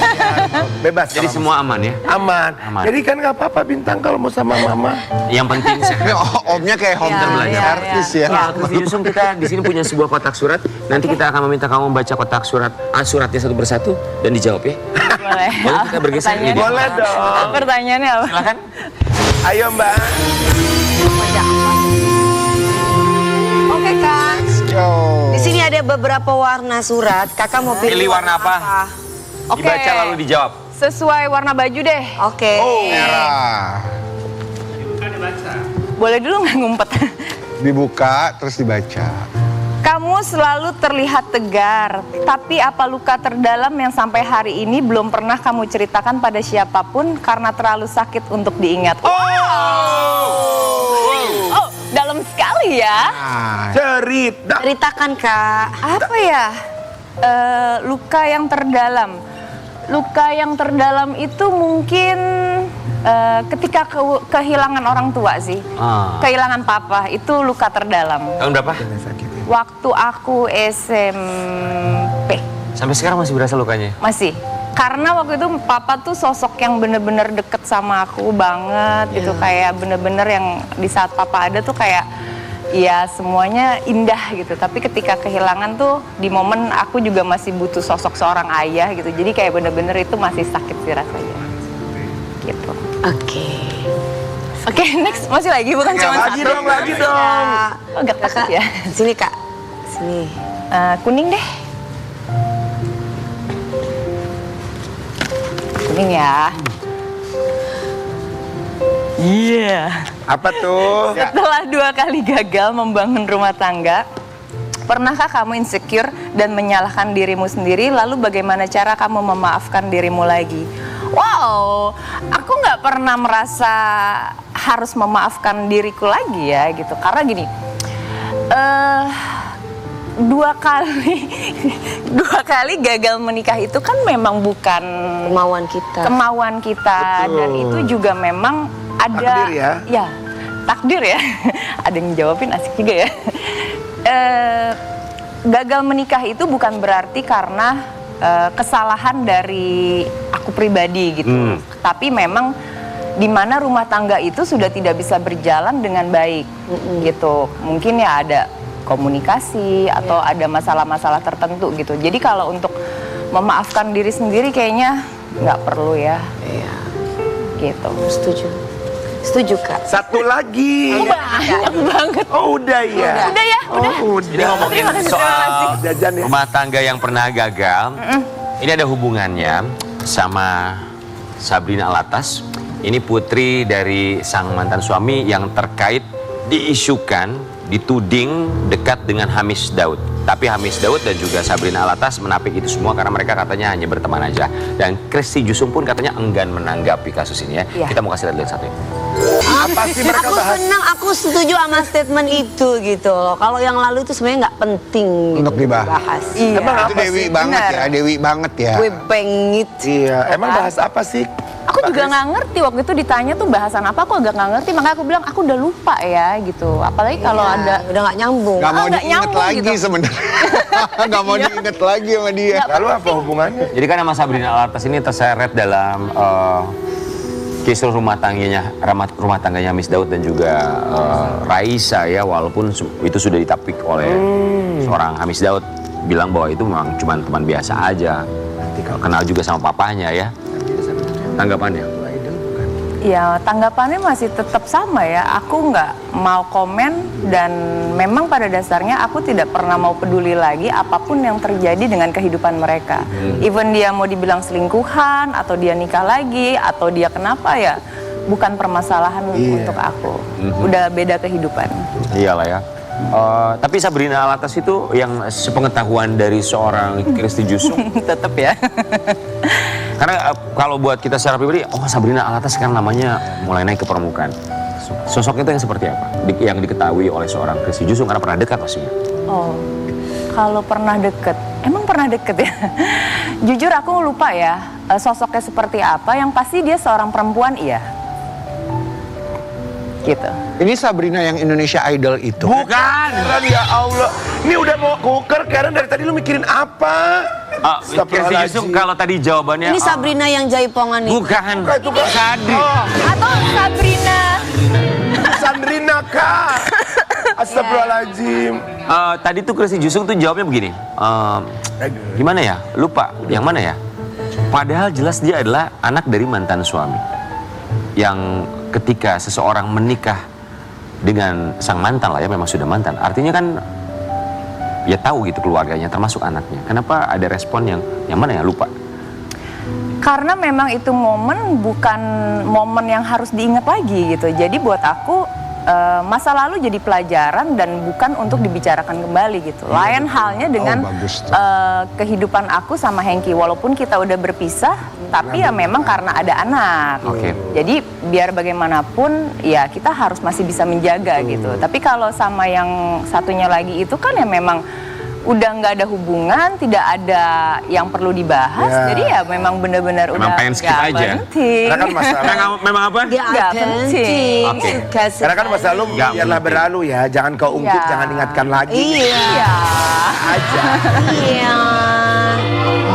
Speaker 4: Bebas.
Speaker 1: Jadi
Speaker 4: kalau
Speaker 1: semua aman ya?
Speaker 4: aman.
Speaker 1: Aman.
Speaker 4: Jadi kan nggak apa-apa Bintang kalau mau sama mama.
Speaker 1: Yang penting
Speaker 2: Ini omnya kayak home
Speaker 3: Iya,
Speaker 2: terbelajar
Speaker 3: iya,
Speaker 2: artis
Speaker 3: iya.
Speaker 2: ya.
Speaker 1: Christy Jusung, kita di sini punya sebuah kotak surat. Nanti kita akan meminta kamu membaca kotak suratnya satu persatu dan dijawab ya.
Speaker 5: Boleh.
Speaker 1: Boleh kita bergeser ini?
Speaker 5: Pertanyaannya-
Speaker 4: Boleh dong.
Speaker 5: Pertanyaannya apa?
Speaker 1: Silakan.
Speaker 4: Ayo Mbak.
Speaker 3: Oke Kak.
Speaker 2: Yo.
Speaker 3: Di sini ada beberapa warna surat. Kakak mau pilih,
Speaker 1: Pilih warna apa?
Speaker 5: Oke.
Speaker 1: Dibaca lalu dijawab.
Speaker 5: Sesuai warna baju deh.
Speaker 3: Oke.
Speaker 2: Merah.
Speaker 5: Boleh dulu nggak ngumpet?
Speaker 2: Dibuka terus dibaca.
Speaker 5: Kamu selalu terlihat tegar, tapi apa luka terdalam yang sampai hari ini belum pernah kamu ceritakan pada siapapun karena terlalu sakit untuk diingat? Oh, dalam sekali ya.
Speaker 2: Ah,
Speaker 4: Cerita.
Speaker 3: Ceritakan Kak.
Speaker 5: Apa ya? Luka yang terdalam. Luka yang terdalam itu mungkin ketika kehilangan orang tua sih.
Speaker 1: Ah.
Speaker 5: Kehilangan papa itu luka terdalam.
Speaker 1: Tahun berapa?
Speaker 5: Waktu aku SMP
Speaker 1: Sampai sekarang masih berasa lukanya?
Speaker 5: masih. Karena waktu itu papa tuh sosok yang bener-bener deket sama aku banget gitu. Kayak bener-bener yang di saat papa ada tuh kayak ya semuanya indah gitu. Tapi ketika kehilangan tuh di momen aku juga masih butuh sosok seorang ayah gitu. Jadi kayak bener-bener itu masih sakit sih rasanya. Gitu. Oke, next. Masih lagi bukan
Speaker 4: Ya,
Speaker 5: cuma
Speaker 4: lagi
Speaker 5: satu.
Speaker 4: dong, lagi dong.
Speaker 5: Oh, agak takut ya.
Speaker 3: Sini Kak. Sini.
Speaker 5: Kuning deh. Kuning ya. Iya.
Speaker 4: Apa tuh?
Speaker 5: Setelah 2 kali gagal membangun rumah tangga, pernahkah kamu insecure dan menyalahkan dirimu sendiri? Lalu bagaimana cara kamu memaafkan dirimu lagi? Wow, aku nggak pernah merasa harus memaafkan diriku lagi ya gitu. Karena gini, 2 kali gagal menikah itu kan memang bukan
Speaker 3: Kemauan kita.
Speaker 4: Betul.
Speaker 5: dan itu juga memang ada
Speaker 4: Takdir ya?
Speaker 5: Takdir ya. Ada yang jawabin asik juga ya. Gagal menikah itu bukan berarti karena kesalahan dari aku pribadi gitu. Tapi memang di mana rumah tangga itu sudah tidak bisa berjalan dengan baik gitu. Mungkin ya ada komunikasi atau ada masalah-masalah tertentu gitu. Jadi kalau untuk memaafkan diri sendiri kayaknya nggak perlu ya.
Speaker 3: Iya.
Speaker 5: Gitu.
Speaker 3: Setuju Kak.
Speaker 4: Satu lagi.
Speaker 5: Banyak banget.
Speaker 4: Oh udah ya.
Speaker 5: Udah ya, udah.
Speaker 4: Oh
Speaker 1: Jadi
Speaker 4: udah.
Speaker 1: ngomongin
Speaker 5: Terima kasih,
Speaker 1: soal
Speaker 5: terima
Speaker 4: Jajan ya.
Speaker 1: rumah tangga yang pernah gagal, ini ada hubungannya sama Sabrina Alatas. Ini putri dari sang mantan suami yang terkait diisukan, dituding dekat dengan Hamis Daud. Tapi Hamis Daud dan juga Sabrina Alatas menapik itu semua karena mereka katanya hanya berteman aja. Dan Christy Jusung pun katanya enggan menanggapi kasus ini ya.
Speaker 5: Iya.
Speaker 1: Kita mau kasih lihat satu ini.
Speaker 4: Apa sih mereka
Speaker 3: Aku
Speaker 4: bahas?
Speaker 3: senang, aku setuju sama statement itu gitu loh. Kalau yang lalu itu sebenarnya nggak penting gitu
Speaker 2: Untuk dibahas.
Speaker 5: Iya.
Speaker 4: Emang
Speaker 2: Itu
Speaker 4: apa
Speaker 2: Dewi
Speaker 4: sih?
Speaker 2: banget
Speaker 5: Benar.
Speaker 2: ya, Dewi banget ya.
Speaker 3: Gue bengit.
Speaker 4: Iya, emang bahas apa sih?
Speaker 5: Aku juga nggak ngerti waktu itu ditanya tuh bahasan apa, aku agak nggak ngerti, makanya aku bilang aku udah lupa ya gitu. Apalagi kalau
Speaker 3: Iya,
Speaker 5: ada
Speaker 3: udah nggak nyambung.
Speaker 2: Gak mau
Speaker 5: nggak
Speaker 2: diinget
Speaker 5: nyambung
Speaker 2: lagi
Speaker 5: gitu.
Speaker 2: sebenarnya. Gak mau diinget lagi sama dia.
Speaker 4: Lalu apa hubungannya?
Speaker 1: Jadi kan nama Sabrina Alatas ini terseret dalam kisruh rumah tangganya Miss Daud dan juga Raisa ya, walaupun itu sudah ditapik oleh seorang Hamis Daud bilang bahwa itu memang cuma teman biasa aja. Kenal juga sama papanya ya. Tanggapannya?
Speaker 5: Ya tanggapannya masih tetap sama ya. Aku nggak mau komen dan memang pada dasarnya aku tidak pernah mau peduli lagi apapun yang terjadi dengan kehidupan mereka. Even dia mau dibilang selingkuhan atau dia nikah lagi atau dia kenapa ya, bukan permasalahan untuk aku. Udah beda kehidupan.
Speaker 1: Iyalah ya. Tapi Sabrina Alatas itu yang sepengetahuan dari seorang Christy Jusung.
Speaker 5: Tetap ya.
Speaker 1: Karena kalau buat kita secara pribadi, oh Sabrina Alatas sekarang namanya mulai naik ke permukaan. Sosoknya itu yang seperti apa? Yang diketahui oleh seorang Christy Jusung karena pernah dekat pastinya.
Speaker 5: Oh, kalau pernah deket, emang pernah deket ya? Jujur aku lupa ya, sosoknya seperti apa, yang pasti dia seorang perempuan iya. Gitu.
Speaker 2: Ini Sabrina yang Indonesia Idol itu.
Speaker 4: Bukan, ya Allah. Ini udah mau kuker, Karen dari tadi lu mikirin apa?
Speaker 1: Christy Jusung kalau tadi jawabannya...
Speaker 3: Ini Sabrina yang jaipongan nih.
Speaker 1: Bukan,
Speaker 4: Itu kan
Speaker 1: Sadri.
Speaker 5: Atau Sabrina.
Speaker 4: Sandrina Kak. Astagfirullahaladzim.
Speaker 1: Tadi tuh Christy Jusung tuh jawabnya begini. Gimana ya? Lupa. Yang mana ya? Padahal jelas dia adalah anak dari mantan suami. Yang ketika seseorang menikah dengan sang mantan lah ya, memang sudah mantan. Artinya kan ya tahu gitu keluarganya termasuk anaknya. Kenapa ada respon yang mana ya? Lupa.
Speaker 5: Karena memang itu momen bukan momen yang harus diingat lagi gitu. Jadi buat aku masa lalu jadi pelajaran dan bukan untuk dibicarakan kembali gitu. Lain halnya dengan
Speaker 2: bagus tuh.
Speaker 5: kehidupan aku sama Hengki. Walaupun kita udah berpisah, tapi ya memang karena ada anak.
Speaker 1: Oke.
Speaker 5: Jadi biar bagaimanapun ya kita harus masih bisa menjaga gitu. Tapi kalau sama yang satunya lagi itu kan ya memang udah nggak ada hubungan, tidak ada yang perlu dibahas.
Speaker 4: Ya.
Speaker 5: Jadi ya memang benar-benar
Speaker 1: Memang
Speaker 5: udah
Speaker 1: pengen skip
Speaker 5: nggak
Speaker 1: aja.
Speaker 5: penting.
Speaker 4: Karena kan masalah.
Speaker 1: Memang apa?
Speaker 3: Dia
Speaker 5: Nggak
Speaker 3: penting.
Speaker 5: penting.
Speaker 1: Oke.
Speaker 3: Kasih
Speaker 4: Karena kan masa lalu
Speaker 1: Nggak
Speaker 4: biarlah
Speaker 1: penting.
Speaker 4: berlalu ya. Jangan kau ungkit,
Speaker 5: Iya.
Speaker 4: jangan ingatkan lagi.
Speaker 3: Iya.
Speaker 5: Iya.
Speaker 4: Aja.
Speaker 3: Iya.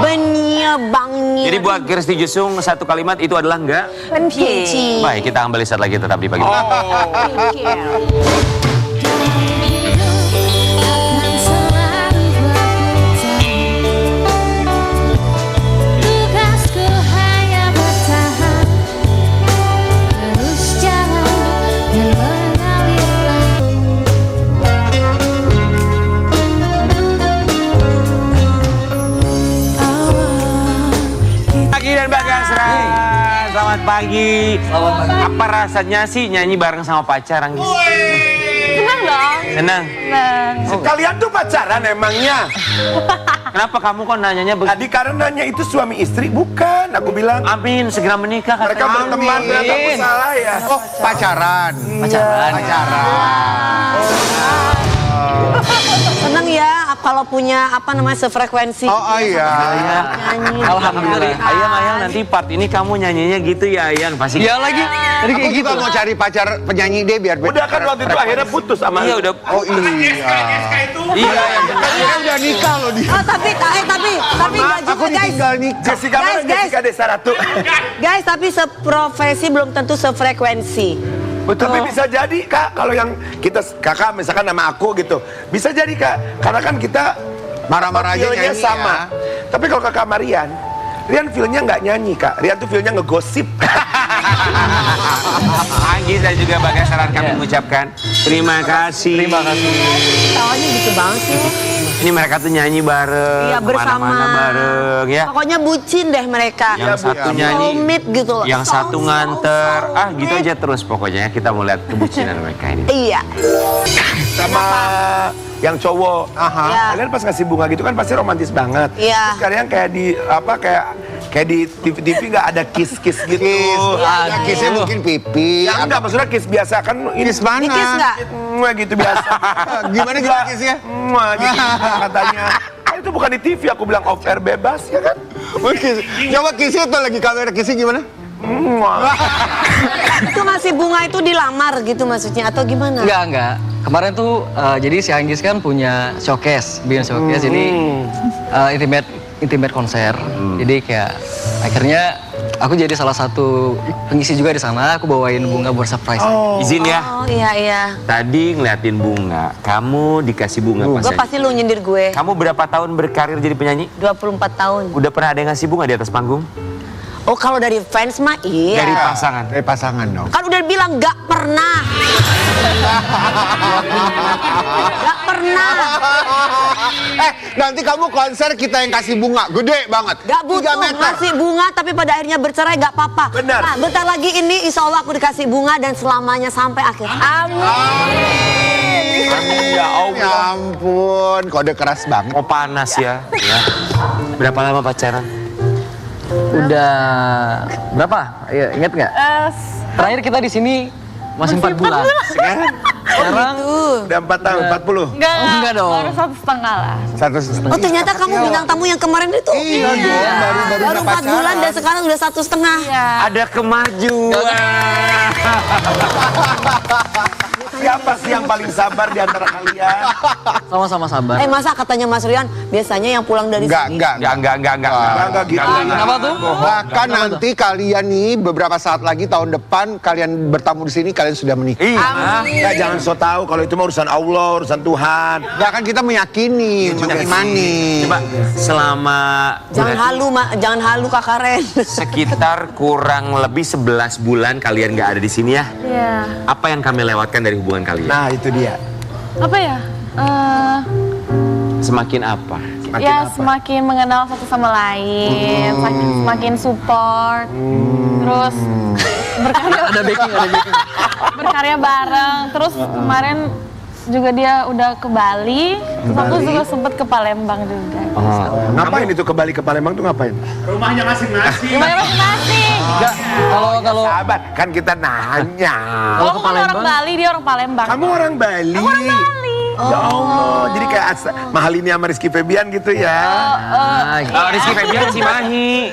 Speaker 3: Bener bangnya.
Speaker 1: Jadi buat Christy Jusung satu kalimat itu adalah enggak.
Speaker 5: Penting.
Speaker 1: Baik, kita kembali saat lagi tetap di pagi.
Speaker 6: Yang selalu berputar, tugasku hanya bertahan, terus jalan dan mengalir.
Speaker 1: Pagi dan Bagasra, selamat pagi. Apa rasanya sih nyanyi bareng sama pacar, Anggis?
Speaker 5: Senang dong.
Speaker 1: Senang.
Speaker 5: Senang.
Speaker 4: Kalian tuh pacaran emangnya?
Speaker 1: Kenapa kamu kok nanyanya begitu?
Speaker 4: Tadi karenanya itu suami istri, bukan. Aku bilang
Speaker 1: Amin, segera menikah
Speaker 4: mereka
Speaker 1: katanya.
Speaker 4: berteman, ternyata aku salah ya.
Speaker 2: Oh, pacaran.
Speaker 1: Pacaran.
Speaker 2: Pacaran.
Speaker 3: Seneng ya maaf kalau punya apa namanya sefrekuensi.
Speaker 2: Oh, iya.
Speaker 3: Nyanyi.
Speaker 1: Alhamdulillah. Ayang nanti part ini kamu nyanyinya gitu ya Ayang pasti.
Speaker 7: Iya lagi. Tadi
Speaker 2: Aku
Speaker 7: kayak gitu.
Speaker 2: juga mau cari pacar penyanyi deh biar
Speaker 4: Udah kan waktu itu akhirnya putus sama
Speaker 1: Iya
Speaker 4: lu.
Speaker 1: udah.
Speaker 2: Oh iya.
Speaker 1: Iya.
Speaker 2: Dia udah nikah loh dia.
Speaker 3: Oh tapi nggak
Speaker 2: Aku
Speaker 3: juga guys.
Speaker 2: ditinggal nikah.
Speaker 4: Jessica mana?
Speaker 3: Guys.
Speaker 4: Jessica Desa Ratu.
Speaker 3: Guys tapi seprofesi belum tentu sefrekuensi.
Speaker 4: Tapi bisa jadi Kak, kalau yang kita kakak misalkan nama aku gitu, bisa jadi Kak, karena kan kita
Speaker 2: Marah-marah aja
Speaker 4: feel-nya
Speaker 2: nyanyi
Speaker 4: sama.
Speaker 2: ya.
Speaker 4: Tapi kalau kakak Marian feel-nya nggak nyanyi Kak, Rian tuh feel-nya ngegosip.
Speaker 1: Anggi dan juga Bagasaran kami mengucapkan terima kasih. Terima kasih.
Speaker 3: Tawanya gitu banget sih.
Speaker 1: Ini mereka tuh nyanyi bareng,
Speaker 3: Iya bersama.
Speaker 1: kemana-mana bareng ya.
Speaker 3: Pokoknya bucin deh mereka.
Speaker 1: Yang satu nyanyi,
Speaker 3: Soulmate gitu loh.
Speaker 1: yang satu nganter, gitu aja terus pokoknya kita mau lihat kebucinan mereka ini.
Speaker 3: Iya.
Speaker 4: Sama yang cowok.
Speaker 2: Aha.
Speaker 3: Iya.
Speaker 4: Kalian pas ngasih bunga gitu kan pasti romantis banget.
Speaker 3: Iya.
Speaker 4: Terus kalian kayak di kayak di TV-TV nggak ada kiss-kiss gitu.
Speaker 2: Kiss. Ya, kissnya mungkin pipi.
Speaker 4: Ya enggak, maksudnya kiss biasa kan ini
Speaker 2: Kiss mana?
Speaker 3: Dikis nggak?
Speaker 4: gitu biasa.
Speaker 2: Gimana
Speaker 4: Enggak.
Speaker 2: kissnya?
Speaker 4: Gitu katanya. Ah, itu bukan di TV, aku bilang off air bebas ya kan?
Speaker 2: Coba kissnya tuh lagi kamera kissnya gimana?
Speaker 3: Itu ngasih bunga itu dilamar gitu maksudnya atau gimana?
Speaker 7: Enggak. Kemarin tuh jadi si Anggis kan punya showcase, bikin showcase. Jadi intimate konser. Jadi kayak akhirnya aku jadi salah satu pengisi juga di sana. Aku bawain bunga buat surprise.
Speaker 1: Izin ya.
Speaker 3: Oh iya.
Speaker 1: Tadi ngeliatin bunga, kamu dikasih bunga pas
Speaker 3: Gue
Speaker 1: nyanyi.
Speaker 3: pasti lu nyindir gue.
Speaker 1: Kamu berapa tahun berkarir jadi penyanyi?
Speaker 3: 24 tahun.
Speaker 1: Udah pernah ada yang ngasih bunga di atas panggung?
Speaker 3: Oh kalau dari fans mah iya.
Speaker 1: Dari pasangan?
Speaker 2: Dari pasangan dong.
Speaker 3: Kan udah bilang gak pernah. Gak pernah.
Speaker 2: Nanti kamu konser kita yang kasih bunga, gede banget.
Speaker 3: Gak
Speaker 2: 3
Speaker 3: butuh
Speaker 2: meter.
Speaker 3: ngasih bunga tapi pada akhirnya bercerai gak apa-apa.
Speaker 4: Benar.
Speaker 3: Nah bentar lagi ini insya Allah aku dikasih bunga dan selamanya sampai akhir. Amin.
Speaker 4: Ya Allah.
Speaker 2: Ya ampun, kode keras banget.
Speaker 1: Oh panas ya. Berapa lama pacaran?
Speaker 7: Udah berapa? Ya, ingat nggak? Terakhir kita di sini masih 4 bulan. Sekarang
Speaker 4: Udah 4 tahun, 40.
Speaker 7: enggak dong.
Speaker 5: Baru 1,5 lah.
Speaker 2: 1,5.
Speaker 3: Oh ternyata kamu bintang tamu yang kemarin itu.
Speaker 2: Iya dong, baru
Speaker 3: 4 bulan dan sekarang udah 1,5.
Speaker 5: Iya.
Speaker 1: Ada kemajuan.
Speaker 4: Siapa sih yang paling sabar di antara kalian?
Speaker 7: Sama-sama sabar.
Speaker 3: Masa katanya Mas Rian biasanya yang pulang dari sini.
Speaker 2: Enggak.
Speaker 1: Enggak.
Speaker 4: Enggak gitu.
Speaker 7: Kenapa tuh?
Speaker 2: Bahkan nanti kalian nih beberapa saat lagi tahun depan kalian bertamu di sini kalian sudah menikah.
Speaker 4: Ya jangan so tahu kalau itu mah urusan Allah, urusan Tuhan.
Speaker 2: Enggak kan kita meyakini, mengimani.
Speaker 1: Coba selama
Speaker 3: Jangan halu Kak Karen.
Speaker 1: sekitar kurang lebih 11 bulan kalian nggak ada di sini ya.
Speaker 5: Iya.
Speaker 1: Apa yang kami lewatkan dari hubungan kalian?
Speaker 4: Nah itu dia.
Speaker 5: Apa ya?
Speaker 1: Semakin apa?
Speaker 5: Semakin mengenal satu sama lain, semakin support, terus berkarya bareng. Terus kemarin juga dia udah ke Bali, terus aku juga sempet ke Palembang juga.
Speaker 4: Ngapain itu ke Bali ke Palembang tuh ngapain?
Speaker 5: Gimana masing-masing?
Speaker 7: Enggak. Kalau
Speaker 4: Sahabat, kan kita nanya.
Speaker 5: Kalau aku kan orang Bali, dia orang Palembang.
Speaker 4: Kamu orang Bali.
Speaker 5: Aku orang Bali.
Speaker 4: Ya Allah, jadi kayak mahal ini sama Rizky Febian gitu ya.
Speaker 1: Rizky Febian Cimahi.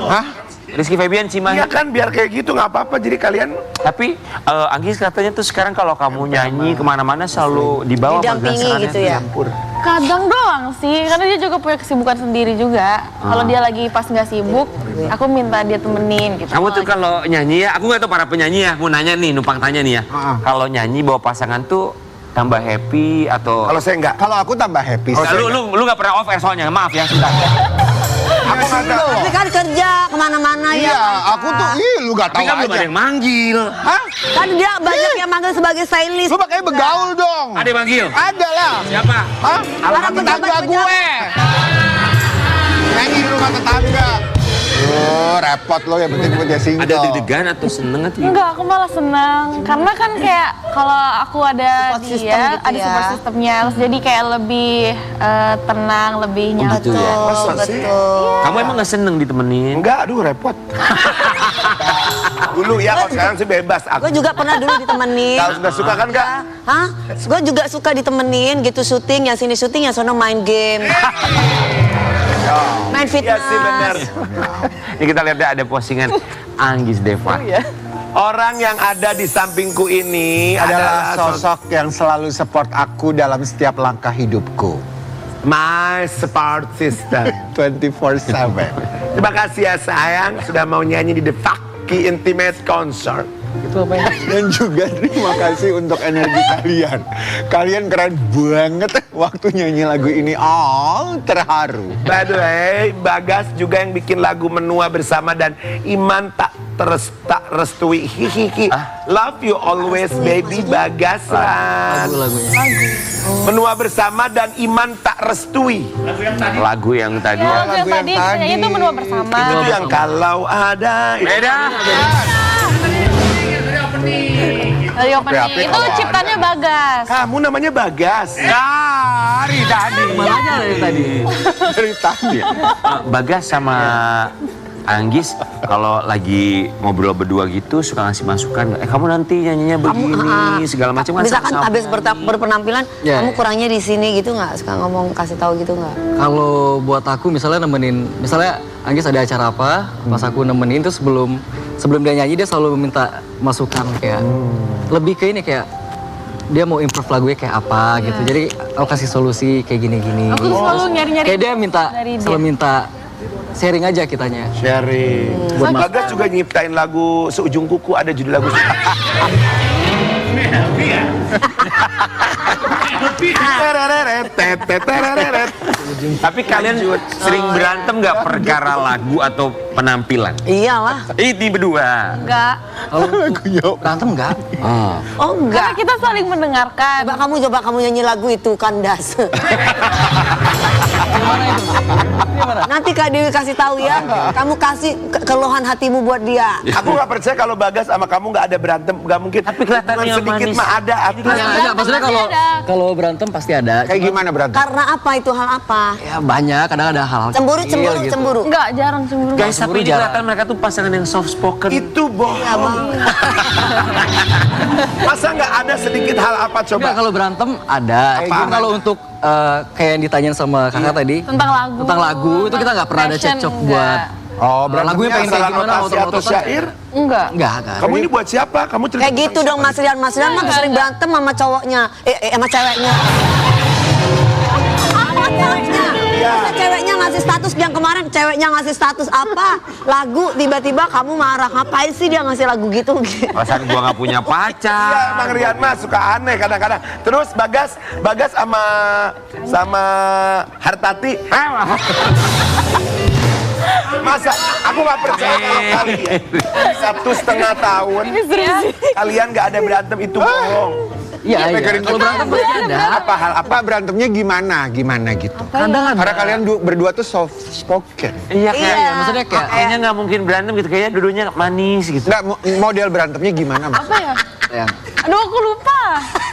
Speaker 2: Hah?
Speaker 1: Rizky Febian Cimahi.
Speaker 4: Iya kan biar kayak gitu nggak apa-apa. Jadi kalian
Speaker 1: Tapi Anggis katanya tuh sekarang kalau kamu nyanyi kemana-mana selalu dibawa
Speaker 3: Didampingi
Speaker 1: Bagasaran
Speaker 3: gitu ya?
Speaker 1: campur.
Speaker 5: Kadang doang sih, karena dia juga punya kesibukan sendiri juga. Kalau dia lagi pas nggak sibuk, aku minta dia temenin gitu.
Speaker 1: Kamu tuh kalau nyanyi ya, aku nggak tahu para penyanyi ya, mau nanya nih, numpang tanya nih ya. Kalau nyanyi bawa pasangan tuh tambah happy atau?
Speaker 4: kalau saya nggak.
Speaker 2: Kalau aku tambah happy.
Speaker 1: Nah, lu nggak pernah off air soalnya, maaf ya, sebentar.
Speaker 4: Aku nggak tahu.
Speaker 3: Tapi kan kerja kemana-mana ya.
Speaker 2: Iya, aku tuh, lu gak
Speaker 1: Tapi
Speaker 2: tahu
Speaker 1: kan belum ada
Speaker 2: aja.
Speaker 1: yang manggil.
Speaker 2: Hah?
Speaker 3: Kan dia banyak yang manggil sebagai stylist.
Speaker 2: Lu makanya begaul dong.
Speaker 1: Ada yang manggil?
Speaker 2: Ada lah.
Speaker 1: Siapa?
Speaker 2: Hah?
Speaker 3: Para
Speaker 2: Tetangga
Speaker 3: pejabat-pejabat.
Speaker 2: gue. Nyanyi di rumah tetangga. Oh, repot lo ya penting punya singkong.
Speaker 1: Ada deg-degan atau seneng atau?
Speaker 5: Enggak, aku malah senang. Karena kan kayak kalau aku ada
Speaker 3: Support system
Speaker 5: dia,
Speaker 3: gitu
Speaker 5: ada
Speaker 3: ya.
Speaker 5: support systemnya. Terus jadi kayak lebih tenang, lebih nyaman.
Speaker 1: gitu ya?
Speaker 3: Betul.
Speaker 1: Kamu emang nggak seneng ditemenin?
Speaker 4: Enggak, aduh repot. Dulu ya, kalau sekarang sih bebas aku.
Speaker 3: Gue juga pernah dulu ditemenin.
Speaker 4: Kalau sudah suka kan Kak?
Speaker 3: Hah? Gue juga suka ditemenin gitu syuting, yang sini syuting, yang sono main game. Main
Speaker 4: Iya
Speaker 3: fitness.
Speaker 4: sih benar.
Speaker 1: Ini kita lihat deh, ada postingan Anggis Deva.
Speaker 4: Orang yang ada di sampingku ini
Speaker 2: Adalah sosok yang selalu support aku dalam setiap langkah hidupku.
Speaker 4: my support system.
Speaker 2: 24/7.
Speaker 4: Terima kasih ya sayang sudah mau nyanyi di The Fakki Intimate Concert.
Speaker 7: Itu apa ya?
Speaker 2: Dan juga terima kasih untuk energi kalian. Kalian keren banget waktu nyanyi lagu ini. Oh, terharu.
Speaker 4: By the way, Bagas juga yang bikin lagu Menua Bersama dan Iman tak restui. Hihihi. Love you always baby Bagas.
Speaker 7: Lagu-lagunya.
Speaker 4: Menua Bersama dan Iman tak restui.
Speaker 1: Lagu yang tadi
Speaker 5: Oh,
Speaker 1: ya.
Speaker 5: yang tadi penyanyi itu menua bersama.
Speaker 4: Itu yang kalau ada.
Speaker 1: Beda.
Speaker 5: Dari opening. Itu ciptanya Bagas.
Speaker 4: Kamu namanya Bagas.
Speaker 1: Dari tadi.
Speaker 7: Mana aja dari tadi?
Speaker 2: Dari tadi.
Speaker 1: Bagas sama Anggis kalau lagi ngobrol berdua gitu suka ngasih masukan. Kamu nanti nyanyinya begini segala macam kan.
Speaker 3: Misalkan
Speaker 1: sama-sama.
Speaker 3: habis berpenampilan,
Speaker 7: Ya.
Speaker 3: kamu kurangnya di sini gitu nggak? Suka ngomong, kasih tahu gitu nggak?
Speaker 7: Kalau buat aku misalnya nemenin, misalnya Anggis ada acara apa, pas aku nemenin terus sebelum dia nyanyi dia selalu minta masukan kayak lebih ke ini kayak dia mau improve lagunya kayak apa gitu. Jadi aku kasih solusi kayak gini-gini.
Speaker 5: Aku selalu nyari-nyari
Speaker 7: Kayak dia minta
Speaker 5: dari dia.
Speaker 7: selalu minta sharing aja kitanya.
Speaker 4: Sharing. Bagas juga nyiptain lagu Seujung Kuku, ada judul lagu.
Speaker 1: Tapi kalian sering berantem nggak perkara lagu atau penampilan?
Speaker 3: Iyalah.
Speaker 1: Ini berdua.
Speaker 5: Enggak.
Speaker 7: Kalau berantem enggak?
Speaker 3: Oh
Speaker 5: Karena
Speaker 3: enggak.
Speaker 5: kita saling mendengarkan.
Speaker 3: Coba kamu nyanyi lagu itu Kandas.
Speaker 7: Gimana itu? Gimana?
Speaker 3: Nanti Kak Dewi kasih tahu ya. Kamu kasih keluhan hatimu buat dia.
Speaker 4: Aku nggak percaya kalau Bagas sama kamu nggak ada berantem, nggak mungkin.
Speaker 1: Tapi kelihatannya
Speaker 4: Hubungan sedikit
Speaker 1: manis.
Speaker 4: mah ada. Aku
Speaker 7: Ya, enggak, maksudnya
Speaker 5: pasti
Speaker 7: kalau
Speaker 5: ada.
Speaker 7: kalau berantem pasti ada.
Speaker 2: Kayak gimana berantem?
Speaker 3: Karena apa itu hal apa?
Speaker 7: Ya banyak, kadang ada hal-hal
Speaker 3: Cemburu,
Speaker 7: kecil
Speaker 3: cemburu,
Speaker 7: gitu.
Speaker 3: cemburu.
Speaker 5: Enggak, jarang cemburu.
Speaker 1: Guys, tapi ini
Speaker 7: jarang.
Speaker 1: kelihatan mereka tuh pasangan yang soft spoken.
Speaker 4: itu bohong. Masa nggak ada sedikit hal apa coba?
Speaker 7: Enggak, kalau berantem ada. Cuma kalau untuk kayak yang ditanyain sama kakak tadi
Speaker 5: Tentang lagu.
Speaker 7: tentang lagu itu kita nggak pernah ada
Speaker 5: Passion,
Speaker 7: cekcok
Speaker 5: enggak.
Speaker 7: buat
Speaker 2: Oh,
Speaker 7: lagunya pengen kayak
Speaker 4: Salah
Speaker 7: gimana
Speaker 4: notasi atau
Speaker 7: otot-ototan.
Speaker 4: syair?
Speaker 5: Enggak.
Speaker 7: Enggak kan.
Speaker 4: Kamu ini buat siapa? Kamu cerita
Speaker 3: Kayak gitu
Speaker 4: tentang
Speaker 3: dong
Speaker 4: siapa?
Speaker 3: Mas Rian. Mas Rian mah sering berantem sama cowoknya. Sama ceweknya. Sama ceweknya. Masa ceweknya ngasih status yang kemarin ceweknya ngasih status apa? Lagu tiba-tiba kamu marah. Ngapain sih dia ngasih lagu gitu?
Speaker 1: Perasaan gua nggak punya
Speaker 4: Iya,
Speaker 1: pacar.
Speaker 4: Bang Rian mah suka aneh kadang-kadang. Terus Bagas sama Hartati. Masa aku nggak percaya kalau kalian 1,5 tahun kalian nggak ada berantem itu bohong.
Speaker 7: Iya, iya.
Speaker 2: pegang
Speaker 7: Kalau berantem pasti ada.
Speaker 2: Apa hal apa berantemnya gimana gitu?
Speaker 7: Kadang ada.
Speaker 2: Karena kalian berdua tuh soft spoken.
Speaker 1: Iya kayak.
Speaker 3: Iya.
Speaker 7: Maksudnya kayak
Speaker 1: Kayaknya nggak mungkin berantem gitu. Kayaknya dudunya manis gitu.
Speaker 2: Nggak, model berantemnya gimana Mas?
Speaker 5: Apa ya?
Speaker 7: yang
Speaker 5: Aduh, aku lupa.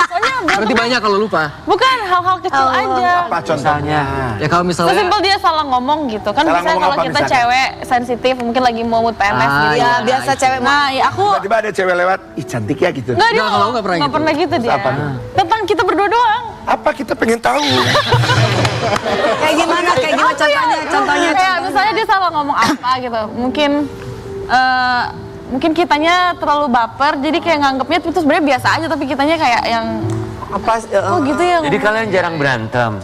Speaker 5: Soalnya
Speaker 7: berarti banyak kalau lupa.
Speaker 5: bukan hal-hal kecil aja.
Speaker 4: Apa contohnya?
Speaker 7: Ya kalau misalnya
Speaker 5: Sesimpel dia salah ngomong gitu kan.
Speaker 4: Salah
Speaker 5: Biasanya
Speaker 4: ngomong
Speaker 5: kalau
Speaker 4: apa
Speaker 5: kita
Speaker 4: misalnya?
Speaker 5: cewek sensitif mungkin lagi mau mood PMS
Speaker 7: Ah,
Speaker 5: gitu.
Speaker 3: Ya
Speaker 7: iya.
Speaker 3: biasa cewek mah.
Speaker 5: Nah, ya aku
Speaker 4: Tiba-tiba ada cewek lewat, ih cantik ya gitu.
Speaker 5: Enggak, dia
Speaker 7: Nggak, kalau aku nggak pernah gitu.
Speaker 5: pernah gitu dia.
Speaker 4: Apa?
Speaker 5: Tentang kita berdua doang.
Speaker 4: Apa kita pengen tahu?
Speaker 3: Kayak gimana? Kayak gimana contohnya?
Speaker 5: Kayak misalnya dia salah ngomong apa gitu. Mungkin kitanya terlalu baper jadi kayak nganggapnya itu sebenarnya biasa aja tapi kitanya kayak yang
Speaker 3: Apa?
Speaker 5: oh gitu ya.
Speaker 1: Jadi kalian jarang berantem.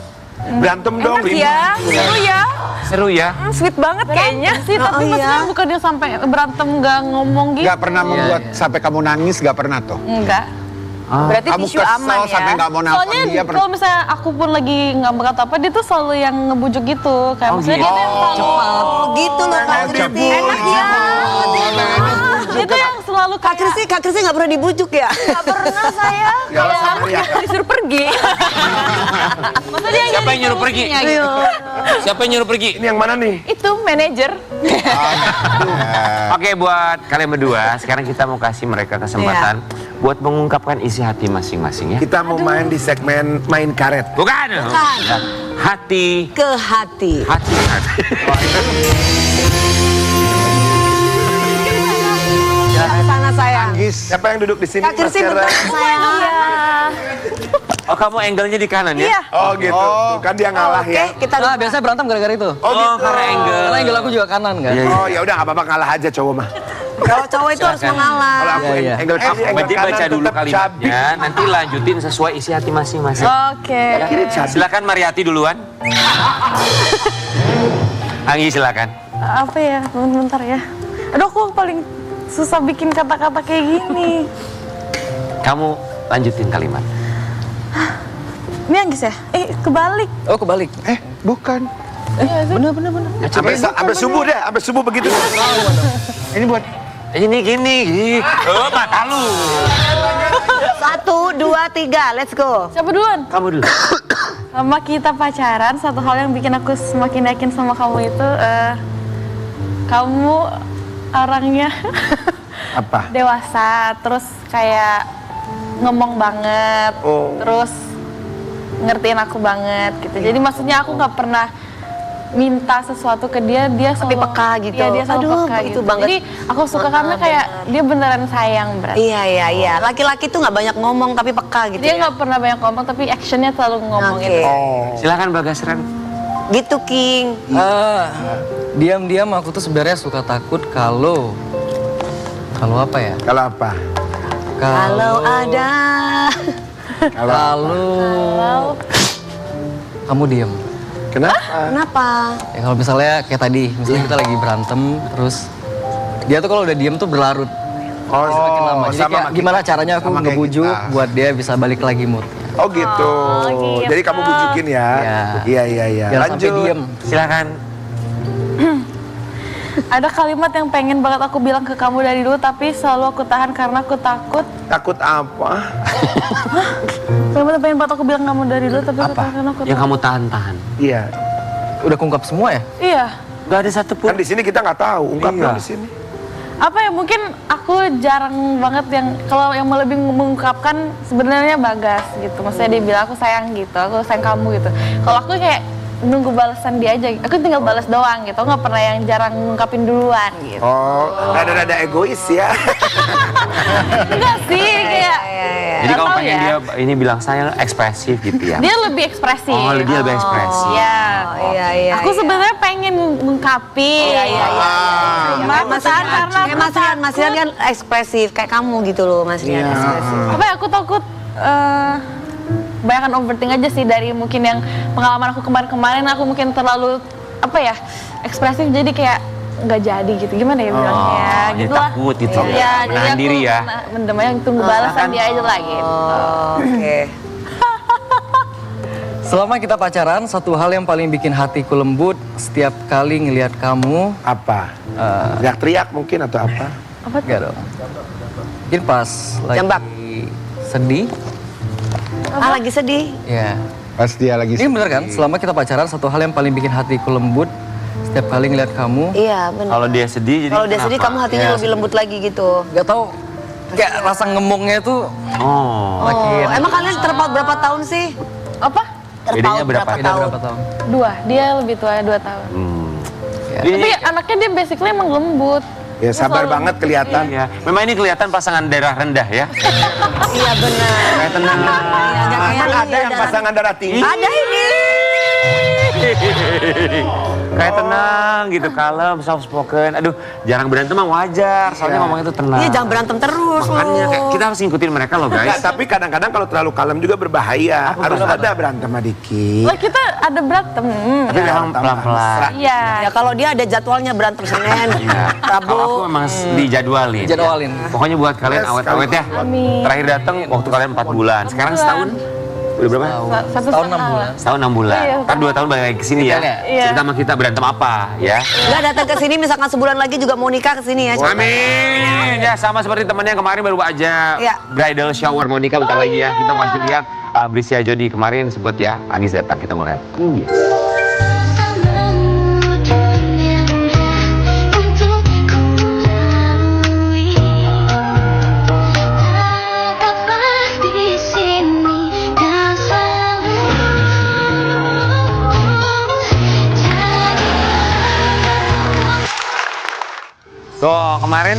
Speaker 4: Berantem dong,
Speaker 5: Enak
Speaker 4: Rim.
Speaker 5: ya, seru ya.
Speaker 1: Seru ya?
Speaker 5: Sweet banget kayaknya sih,
Speaker 3: Oh,
Speaker 5: tapi
Speaker 3: iya.
Speaker 5: maksudnya bukan dia sampai berantem nggak ngomong gitu.
Speaker 2: Gak pernah membuat sampai kamu nangis, gak pernah tuh.
Speaker 5: Enggak. Berarti
Speaker 2: Kamu
Speaker 5: tisu
Speaker 2: kesel
Speaker 5: aman ya.
Speaker 2: sampai nggak mau nelpon
Speaker 5: Soalnya
Speaker 2: dia,
Speaker 5: kalau misalnya aku pun lagi ngambek atau apa, dia tuh selalu yang ngebujuk gitu. Kayak maksudnya dia tuh yang selalu
Speaker 3: Oh gitu loh Kak Kristi. Enak ya.
Speaker 5: dia tuh yang selalu
Speaker 3: Kak Kristi nggak pernah dibujuk ya?
Speaker 5: Gak pernah saya.
Speaker 4: Ya, alasan
Speaker 5: Kayak
Speaker 4: ya.
Speaker 5: disuruh pergi. Maksudnya yang
Speaker 1: Siapa
Speaker 5: jadi
Speaker 1: yang nyuruh pergi?
Speaker 5: solusinya gitu.
Speaker 1: Siapa yang nyuruh pergi?
Speaker 4: Ini yang mana nih?
Speaker 5: Itu manajer.
Speaker 1: Oke, buat kalian berdua, sekarang kita mau kasih mereka kesempatan buat mengungkapkan isi hati masing-masing ya.
Speaker 4: Kita mau main di segmen main karet.
Speaker 1: Bukan. Hati.
Speaker 3: Ke hati.
Speaker 1: Hati.
Speaker 3: Sana
Speaker 2: Please.
Speaker 4: Siapa yang duduk di sini?
Speaker 3: Kak Kirsi
Speaker 4: Mas Karen?
Speaker 3: bentar sayang.
Speaker 1: Oh, kamu angle-nya di kanan ya?
Speaker 5: Iya.
Speaker 4: Oh gitu. Tuh kan dia ngalah
Speaker 3: Oke,
Speaker 4: ya.
Speaker 3: kita
Speaker 7: Nah, biasanya berantem gara-gara itu.
Speaker 4: Oh gitu.
Speaker 1: karena angle.
Speaker 7: Karena angle aku juga kanan kan.
Speaker 1: Iya,
Speaker 4: Oh ya udah nggak apa-apa ngalah aja cowok mah.
Speaker 3: kalau cowok itu harus
Speaker 1: Silakan.
Speaker 3: mengalah.
Speaker 4: Kalau aku
Speaker 7: Iya.
Speaker 4: angle kiri, angle
Speaker 1: Berarti
Speaker 4: kanan
Speaker 1: baca dulu
Speaker 4: tetap cabi.
Speaker 1: kalimatnya, nanti lanjutin sesuai isi hati masing-masing.
Speaker 5: Oke.
Speaker 4: Kiri cabi.
Speaker 1: Silakan Mariati duluan. Anggi silakan.
Speaker 5: Apa ya? Bentar ya. Aduh, aku paling susah bikin kata-kata kayak gini.
Speaker 1: Kamu lanjutin kalimat.
Speaker 5: Ini Anggis ya? Kebalik.
Speaker 7: Oh, kebalik.
Speaker 2: Bukan.
Speaker 7: Bener.
Speaker 4: Sampai subuh deh, sampai subuh begitu.
Speaker 2: Ini buat
Speaker 1: Ini gini. Oh, mata lu.
Speaker 3: 1, 2, 3, let's go.
Speaker 5: Siapa duluan?
Speaker 1: Kamu dulu.
Speaker 5: Sama kita pacaran, satu hal yang bikin aku semakin yakin sama kamu itu, kamu orangnya
Speaker 4: Apa?
Speaker 5: dewasa, terus kayak ngomong banget,
Speaker 4: Oh.
Speaker 5: terus ngertiin aku banget gitu. Jadi maksudnya aku nggak pernah minta sesuatu ke dia, dia
Speaker 3: Tapi
Speaker 5: selalu
Speaker 3: peka gitu.
Speaker 5: Iya, dia selalu
Speaker 3: Aduh,
Speaker 5: peka
Speaker 3: itu
Speaker 5: gitu.
Speaker 3: banget.
Speaker 5: Jadi aku suka karena kayak dia beneran sayang berarti.
Speaker 3: Iya. Laki-laki tuh nggak banyak ngomong tapi peka gitu
Speaker 5: Dia
Speaker 3: ya.
Speaker 5: nggak pernah banyak ngomong tapi actionnya selalu ngomong
Speaker 3: Oke.
Speaker 5: gitu.
Speaker 4: Oh.
Speaker 1: Silakan Bagasran.
Speaker 3: Gitu, King.
Speaker 7: Diam-diam aku tuh sebenarnya suka takut kalau apa ya?
Speaker 4: Kalau apa?
Speaker 3: Kalau ada.
Speaker 7: Kalau kamu diem.
Speaker 4: Kenapa?
Speaker 3: Kenapa?
Speaker 7: Ya kalau misalnya kayak tadi, misalnya kita lagi berantem, terus dia tuh kalau udah diem tuh berlarut.
Speaker 4: Oh,
Speaker 7: Makin lama. Jadi
Speaker 4: sama
Speaker 7: kayak
Speaker 4: sama
Speaker 7: gimana
Speaker 4: kita.
Speaker 7: caranya aku
Speaker 4: Sama kayak
Speaker 7: ngebujuk
Speaker 4: kita.
Speaker 7: buat dia bisa balik lagi mood.
Speaker 4: Oh gitu.
Speaker 5: gitu.
Speaker 4: Jadi kamu bujukin ya?
Speaker 7: Iya.
Speaker 4: Iya.
Speaker 7: Jangan sampai
Speaker 4: Lanjut.
Speaker 7: diem.
Speaker 1: Silakan.
Speaker 5: Ada kalimat yang pengen banget aku bilang ke kamu dari dulu tapi selalu aku tahan karena aku takut.
Speaker 4: Takut apa?
Speaker 5: Kalimat yang pengen banget aku bilang kamu dari dulu tapi aku tahan karena aku
Speaker 1: Yang
Speaker 5: takut.
Speaker 1: kamu tahan-tahan.
Speaker 4: Iya.
Speaker 7: Udah kungkap semua ya?
Speaker 5: Iya.
Speaker 1: Gak ada satupun.
Speaker 4: Kan di sini kita nggak tahu. Ungkap
Speaker 1: Iya.
Speaker 4: dong di sini.
Speaker 5: Apa ya, mungkin aku jarang banget yang kalau yang lebih mengungkapkan sebenarnya Bagas gitu. Maksudnya dia bilang aku sayang gitu, aku sayang kamu gitu. Kalau aku kayak nunggu balasan dia aja, aku tinggal balas doang gitu. Aku nggak pernah yang jarang ngungkapin duluan gitu.
Speaker 4: Oh, rada-rada egois ya.
Speaker 5: Enggak sih, kayak
Speaker 1: Jadi
Speaker 5: nggak
Speaker 1: kamu
Speaker 5: tahu
Speaker 1: pengen
Speaker 5: ya.
Speaker 1: dia ini bilang saya ekspresif gitu ya.
Speaker 5: Dia lebih ekspresif.
Speaker 1: Oh, dia lebih ekspresif.
Speaker 5: Iya.
Speaker 3: Iya.
Speaker 5: Aku sebenarnya pengen ngungkapin.
Speaker 3: Iya.
Speaker 5: Cuma aku tahan karena
Speaker 3: Kayak Mas Rian kan ekspresif kayak kamu gitu loh, Mas Rian ekspresif.
Speaker 5: apa ya, aku takut banyakan overthink aja sih dari mungkin yang pengalaman aku kemarin-kemarin. Aku mungkin terlalu apa ya, ekspresif jadi kayak nggak jadi gitu, gimana ya bilangnya
Speaker 1: jadi
Speaker 5: gitu lah.
Speaker 1: takut gitu ya,
Speaker 5: Iya, jadi
Speaker 1: menahan
Speaker 5: aku
Speaker 1: diri ya.
Speaker 5: mendem aja, tunggu balasan dia aja lah gitu.
Speaker 3: Oke.
Speaker 7: Selama kita pacaran, satu hal yang paling bikin hatiku lembut setiap kali ngelihat kamu.
Speaker 4: Apa? Teriak-teriak mungkin atau apa?
Speaker 7: Enggak dong. Mungkin pas lagi
Speaker 3: Jambak.
Speaker 7: sedih.
Speaker 3: Lagi sedih.
Speaker 7: Ya.
Speaker 2: pas dia lagi
Speaker 7: Ini bener kan? Selama kita pacaran, satu hal yang paling bikin hatiku lembut setiap kali ngelihat kamu.
Speaker 3: Iya, benar.
Speaker 1: Kalau dia sedih jadi
Speaker 3: Kalau dia sedih
Speaker 1: kenapa?
Speaker 3: kamu hatinya
Speaker 7: Ya.
Speaker 3: lebih lembut lagi gitu.
Speaker 7: Gak tau, kayak rasa ngemongnya tuh
Speaker 1: Oh.
Speaker 3: Oh, emang kalian terpaut berapa tahun sih?
Speaker 5: Apa?
Speaker 1: Bedanya berapa?
Speaker 7: beda berapa tahun.
Speaker 5: 2, dia lebih tua 2 tahun.
Speaker 7: Ya.
Speaker 1: Ini-
Speaker 5: Tapi anaknya dia basically emang lembut.
Speaker 4: Ya sabar banget kelihatan.
Speaker 1: Iya. Memang ini kelihatan pasangan darah rendah ya.
Speaker 3: Iya benar.
Speaker 1: Kayak tenang.
Speaker 4: Emang ada yang pasangan darah tinggi?
Speaker 3: Ada ini.
Speaker 1: Kayak tenang gitu, kalem, soft spoken. Aduh, jarang berantem mah wajar. Soalnya ngomongnya tuh tenang.
Speaker 3: Iya, jangan berantem terus
Speaker 1: Makanya kayak
Speaker 3: lu.
Speaker 1: kita harus ngikutin mereka loh
Speaker 4: Nggak,
Speaker 1: guys.
Speaker 4: tapi kadang-kadang kalau terlalu kalem juga berbahaya. Harus ada berantem dikit.
Speaker 5: Lah kita ada berantem.
Speaker 1: Tapi memang pelan-pelan.
Speaker 5: Iya.
Speaker 3: Ya kalau dia ada jadwalnya berantem Senin,
Speaker 1: Iya.
Speaker 3: Rabu.
Speaker 1: Kalau aku memang dijadwalin.
Speaker 7: Dijadwalin.
Speaker 1: Pokoknya buat kalian
Speaker 4: Yes,
Speaker 1: awet-awet ya.
Speaker 5: Amin.
Speaker 1: Terakhir datang waktu kalian 4 bulan. Sekarang setahun. Udah berapa?
Speaker 5: Satu
Speaker 7: Tahun 6
Speaker 5: setengah
Speaker 7: bulan.
Speaker 5: lah.
Speaker 1: Setahun 6 bulan.
Speaker 5: Iya,
Speaker 1: Ntar 2 tahun balik lagi ke sini ya.
Speaker 5: Iya.
Speaker 1: Cerita sama kita berantem apa ya.
Speaker 3: Nggak datang ke sini misalkan sebulan lagi juga mau nikah ke sini ya.
Speaker 1: Amin. Ya sama seperti temennya yang kemarin baru aja
Speaker 3: Iya.
Speaker 1: bridal shower mau nikah bentar lagi ya. Kita masih lihat Brisia Jody kemarin sebut ya. Anis datang kita mau lihat. Yes. Tuh kemarin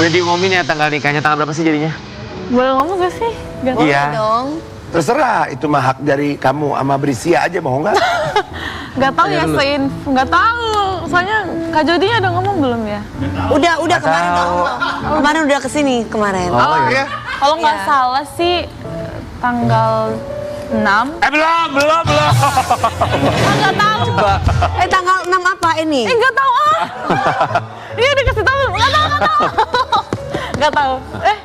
Speaker 1: Udah diumumin ya tanggal nikahnya, tanggal berapa sih jadinya?
Speaker 5: Boleh ngomong gak sih? Gak tahu.
Speaker 1: Iya.
Speaker 3: Dong.
Speaker 4: Terserah, itu mah hak dari kamu sama Brisia aja, mau nggak?
Speaker 5: Gak tahu ya, nggak tahu. Soalnya Kak Jodinya udah ngomong belum ya?
Speaker 3: Udah kemarin dong. Kemarin udah kesini kemarin.
Speaker 7: Oh, iya.
Speaker 5: Kalau nggak
Speaker 3: Iya.
Speaker 5: salah sih tanggal 6.
Speaker 1: Belum.
Speaker 5: Nggak tahu.
Speaker 3: Tanggal 6 apa ini?
Speaker 5: Nggak tahu ah. Iya dikasih tahu. Nggak tahu. Nggak tahu.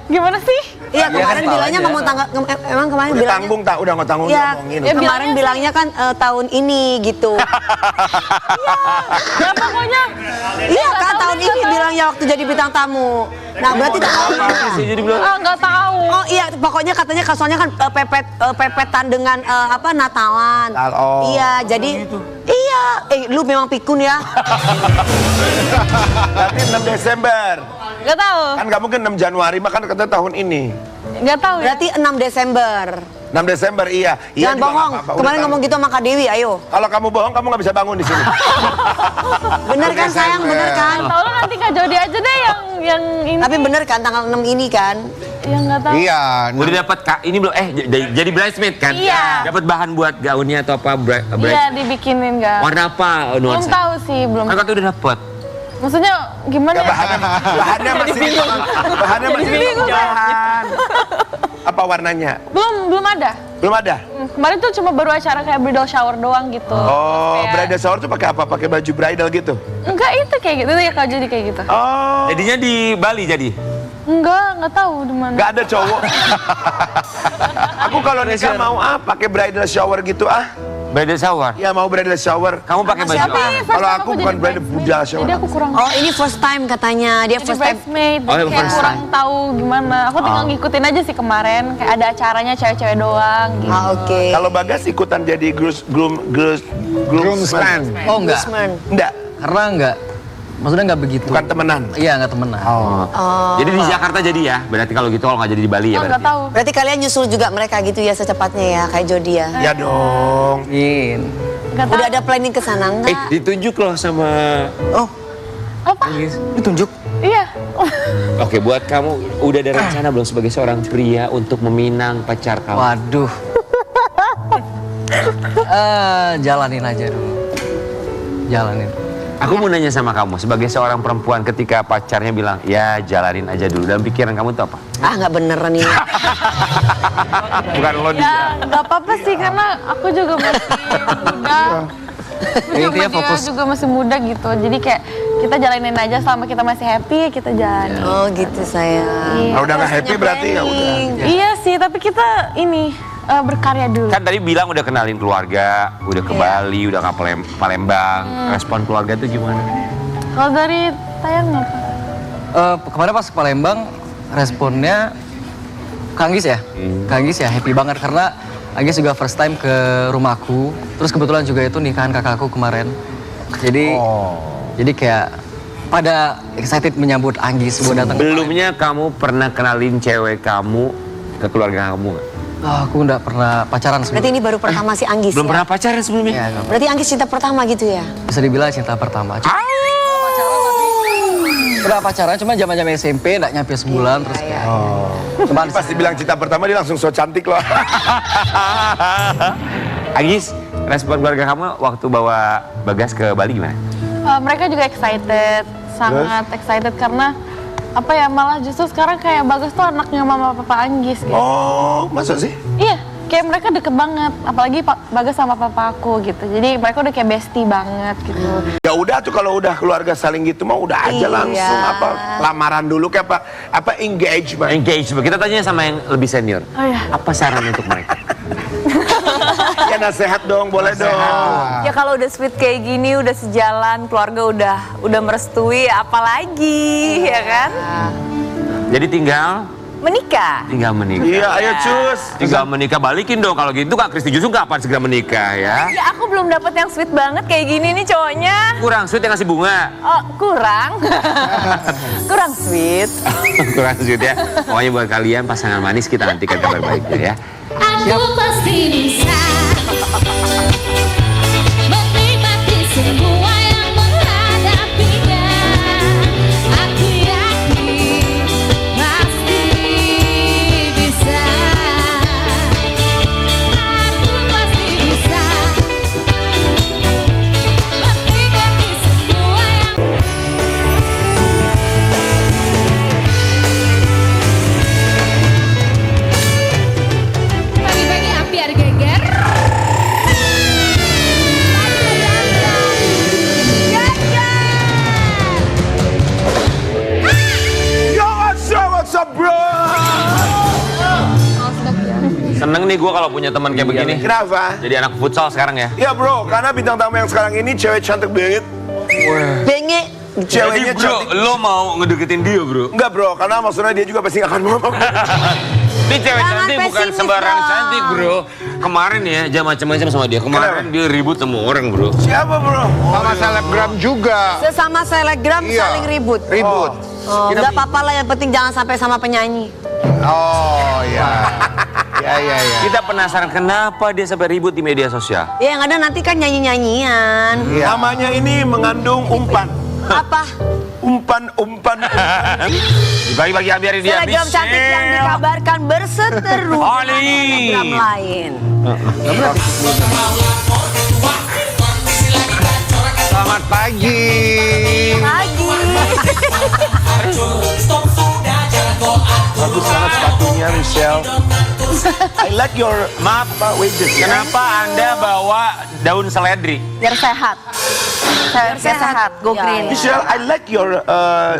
Speaker 5: Gimana sih?
Speaker 3: Iya kemarin
Speaker 7: kan
Speaker 3: bilangnya
Speaker 7: tahu
Speaker 3: ngomong tanggal emang kemarin
Speaker 4: Udah
Speaker 3: bilangnya.
Speaker 4: tanggung tak? Udah nggak tanggung
Speaker 3: Iya,
Speaker 4: ngomongin.
Speaker 5: Ya,
Speaker 3: kemarin bilangnya kan tahun ini gitu.
Speaker 5: Ya pokoknya.
Speaker 3: Iya kan tahun ini bilangnya waktu jadi bintang tamu. Nah berarti tanggal
Speaker 5: Nggak tahu.
Speaker 3: Oh iya pokoknya katanya soalnya kan pepetan dengan Natalan.
Speaker 4: Oh.
Speaker 3: Iya jadi iya lu memang pikun ya.
Speaker 4: Berarti 6 Desember.
Speaker 5: Nggak tahu.
Speaker 4: Kan nggak mungkin 6 Januari, mah kan kata tahun ini.
Speaker 5: Nggak tahu ya.
Speaker 3: Berarti 6 Desember.
Speaker 4: 6 Desember, iya.
Speaker 3: Jangan
Speaker 4: juga
Speaker 3: bohong.
Speaker 4: nggak apa-apa, udah
Speaker 3: Kemarin
Speaker 4: tahu.
Speaker 3: ngomong gitu sama Kak Dewi, ayo.
Speaker 4: Kalau kamu bohong, kamu nggak bisa bangun di sini.
Speaker 3: Bener kan sayang, bener kan?
Speaker 5: Tahu lo nanti Kak Jodi aja deh yang ini.
Speaker 3: Tapi bener kan tanggal 6 ini kan?
Speaker 5: Yang nggak tahu.
Speaker 2: Iya.
Speaker 1: Udah dapat Kak, ini belum jadi bridesmaid kan?
Speaker 5: Iya.
Speaker 1: Dapat bahan buat gaunnya atau apa
Speaker 5: Iya
Speaker 1: bridesmaid?
Speaker 5: dibikinin nggak?
Speaker 1: Warna apa
Speaker 5: Belum
Speaker 1: nuansa?
Speaker 5: tahu sih, belum.
Speaker 1: Kan kata udah dapat.
Speaker 5: Maksudnya gimana
Speaker 4: Ya,
Speaker 5: ya?
Speaker 4: bahannya masih bahan. Apa warnanya?
Speaker 5: Belum ada.
Speaker 4: Belum ada?
Speaker 5: Kemarin tuh cuma baru acara kayak bridal shower doang gitu.
Speaker 4: Oh,
Speaker 5: Kayak-
Speaker 4: bridal shower tuh pakai apa? Pakai baju bridal gitu?
Speaker 5: Enggak itu kayak gitu ya Kak Jodi kayak gitu.
Speaker 4: Oh,
Speaker 1: Jadinya di Bali jadi.
Speaker 5: Nggak tahu di mana.
Speaker 4: nggak ada cowok. Aku kalau nikah mau pakai bridal shower gitu
Speaker 1: Bridal shower.
Speaker 4: Ya mau bridal shower.
Speaker 1: Kamu pakai baju
Speaker 5: Tapi
Speaker 1: apa?
Speaker 5: first
Speaker 4: Kalau
Speaker 5: time
Speaker 4: aku
Speaker 5: jadi
Speaker 4: bukan bridal shower.
Speaker 5: Jadi aku kurang.
Speaker 3: Oh ini first time katanya, dia
Speaker 5: Jadi
Speaker 3: first time.
Speaker 5: bridesmaid,
Speaker 1: Oh,
Speaker 5: kayak
Speaker 1: first
Speaker 5: kurang
Speaker 1: time.
Speaker 5: tahu gimana. Aku tinggal ngikutin aja sih kemarin, kayak ada acaranya cewek-cewek doang gitu.
Speaker 3: Oke.
Speaker 4: Kalau Bagas ikutan jadi groomsman.
Speaker 7: Oh enggak.
Speaker 3: Groomsman.
Speaker 4: Enggak,
Speaker 7: Karena enggak. Maksudnya enggak begitu.
Speaker 4: bukan temenan.
Speaker 7: Iya, enggak temenan.
Speaker 1: Jadi di Jakarta jadi ya? Berarti kalau gitu kalau nggak jadi di Bali ya
Speaker 5: Oh, nggak
Speaker 1: berarti?
Speaker 5: tahu.
Speaker 3: Berarti kalian nyusul juga mereka gitu ya secepatnya ya, kayak Jodi ya.
Speaker 4: Ya dong.
Speaker 7: Ingin.
Speaker 5: Nggak tahu.
Speaker 3: Udah ada planning ke sana enggak?
Speaker 1: Ditunjuk loh sama...
Speaker 3: Oh,
Speaker 5: Apa?
Speaker 1: Ditunjuk?
Speaker 5: Iya.
Speaker 1: Oke, buat kamu udah ada rencana belum sebagai seorang pria untuk meminang pacar kamu?
Speaker 7: Waduh. Jalanin aja dulu. Jalanin.
Speaker 1: Aku mau nanya sama kamu, sebagai seorang perempuan ketika pacarnya bilang, ya jalanin aja dulu. Dalam pikiran kamu itu apa?
Speaker 3: nggak bener nih.
Speaker 1: Bukan lo
Speaker 5: Ya nggak apa-apa sih karena aku juga masih muda. Aku
Speaker 7: Intinya
Speaker 5: sama dia
Speaker 7: fokus.
Speaker 5: juga masih muda gitu. Jadi kayak kita jalanin aja selama kita masih happy, kita jalanin.
Speaker 3: Oh gitu sayang.
Speaker 5: Iya.
Speaker 4: Kalau udah nggak happy berarti ya udah.
Speaker 5: Iya sih, tapi kita ini berkarya dulu.
Speaker 1: Kan tadi bilang udah kenalin keluarga, udah ke Bali, udah ke Palembang. Respon keluarga tuh gimana?
Speaker 5: Kalau dari Tayang apa?
Speaker 7: Kemarin pas ke Palembang, responnya Kak Anggis ya? Kak Anggis ya happy banget karena Anggis juga first time ke rumahku. Terus kebetulan juga itu nikahan kakakku kemarin. Jadi kayak pada excited menyambut Anggis buat datang.
Speaker 1: Belumnya kamu pernah kenalin cewek kamu ke keluarga kamu nggak?
Speaker 7: Aku nggak pernah pacaran
Speaker 3: Berarti
Speaker 7: sebelumnya.
Speaker 3: ini baru pertama si Anggis
Speaker 1: Belum
Speaker 3: ya?
Speaker 1: pernah pacaran sebelumnya?
Speaker 7: Ya, nggak-
Speaker 3: Berarti Anggis cinta pertama gitu ya?
Speaker 7: bisa dibilang cinta pertama. Pernah pacaran cuma zaman-zaman SMP nggak nyampe sebulan terus kayak. Cuman
Speaker 4: Pasti bilang cinta pertama dia langsung so cantik loh.
Speaker 1: Agis, respon keluarga kamu waktu bawa Bagas ke Bali gimana?
Speaker 5: Mereka juga excited, sangat excited karena apa ya malah justru sekarang kayak Bagas tuh anaknya mama papa Anggis gitu.
Speaker 4: Oh, masa sih?
Speaker 5: Iya, kayak mereka deket banget, apalagi Bagas sama papa aku gitu. Jadi mereka udah kayak bestie banget gitu.
Speaker 4: Ya udah tuh kalau udah keluarga saling gitu mau udah aja
Speaker 3: Iya.
Speaker 4: langsung apa lamaran dulu kayak apa engagement.
Speaker 1: Engagement. Kita tanya sama yang lebih senior.
Speaker 5: Oh iya.
Speaker 1: Apa saran untuk mereka?
Speaker 4: Ya nasihat dong, boleh dong.
Speaker 5: Ya kalau udah sweet kayak gini, udah sejalan, keluarga udah merestui, apalagi ya kan?
Speaker 1: Jadi tinggal
Speaker 5: Menikah.
Speaker 1: menikah.
Speaker 4: Iya, ayo cus.
Speaker 1: Tinggal menikah, balikin dong. Kalau gitu Kak Kristi Jusung kapan segera menikah ya?
Speaker 5: Ya aku belum dapat yang sweet banget kayak gini nih cowoknya.
Speaker 1: Kurang sweet yang ngasih bunga.
Speaker 5: Oh, kurang. Kurang sweet.
Speaker 1: Kurang sweet ya. Pokoknya buat kalian pasangan manis kita nantikan kabar baiknya ya.
Speaker 6: Aku pasti bisa menikmati semua yang menghadapinya. Aku yakin
Speaker 1: Seneng nih gue kalau punya teman kayak begini.
Speaker 4: Kenapa?
Speaker 1: Jadi anak futsal sekarang ya.
Speaker 4: Ya bro, karena bintang tamu yang sekarang ini cewek cantik banget.
Speaker 3: Benge.
Speaker 1: Jadi
Speaker 4: Ceweknya
Speaker 1: bro,
Speaker 4: cantik.
Speaker 1: lo mau ngedeketin dia bro?
Speaker 4: Enggak bro, karena maksudnya dia juga pasti akan ngomong.
Speaker 1: Ini cewek
Speaker 3: Jangan
Speaker 1: cantik bukan
Speaker 3: pesimis
Speaker 1: sembarang
Speaker 3: dong.
Speaker 1: cantik bro. Kemarin ya, jam macam-macam sama dia. Kemarin dia ribut sama orang bro.
Speaker 4: Siapa bro?
Speaker 2: Sama selebgram juga.
Speaker 3: Sesama selebgram
Speaker 2: Iya.
Speaker 3: saling ribut.
Speaker 2: Ribut.
Speaker 3: Oh, nggak apa-apa lah, yang penting jangan sampai sama penyanyi.
Speaker 2: Oh ya. Ya.
Speaker 1: Kita penasaran kenapa dia sampai ribut di media sosial.
Speaker 3: Ya yang ada nanti kan nyanyi-nyanyian.
Speaker 2: Iya.
Speaker 4: Namanya ini mengandung umpan.
Speaker 3: Apa?
Speaker 4: Umpan.
Speaker 1: Dibagi-bagi biarin dia.
Speaker 3: Selebgram cantik yang dikabarkan berseteru dengan
Speaker 1: Oli.
Speaker 3: selebgram lain.
Speaker 2: Selamat pagi.
Speaker 3: Pagi.
Speaker 4: Bagus banget sepatunya Michelle. I like your
Speaker 1: Maaf,
Speaker 4: wages.
Speaker 1: kenapa Anda bawa daun seledri?
Speaker 5: Biar sehat. Biar sehat. Go
Speaker 3: Ya,
Speaker 5: green.
Speaker 3: ya.
Speaker 4: Michelle, I like your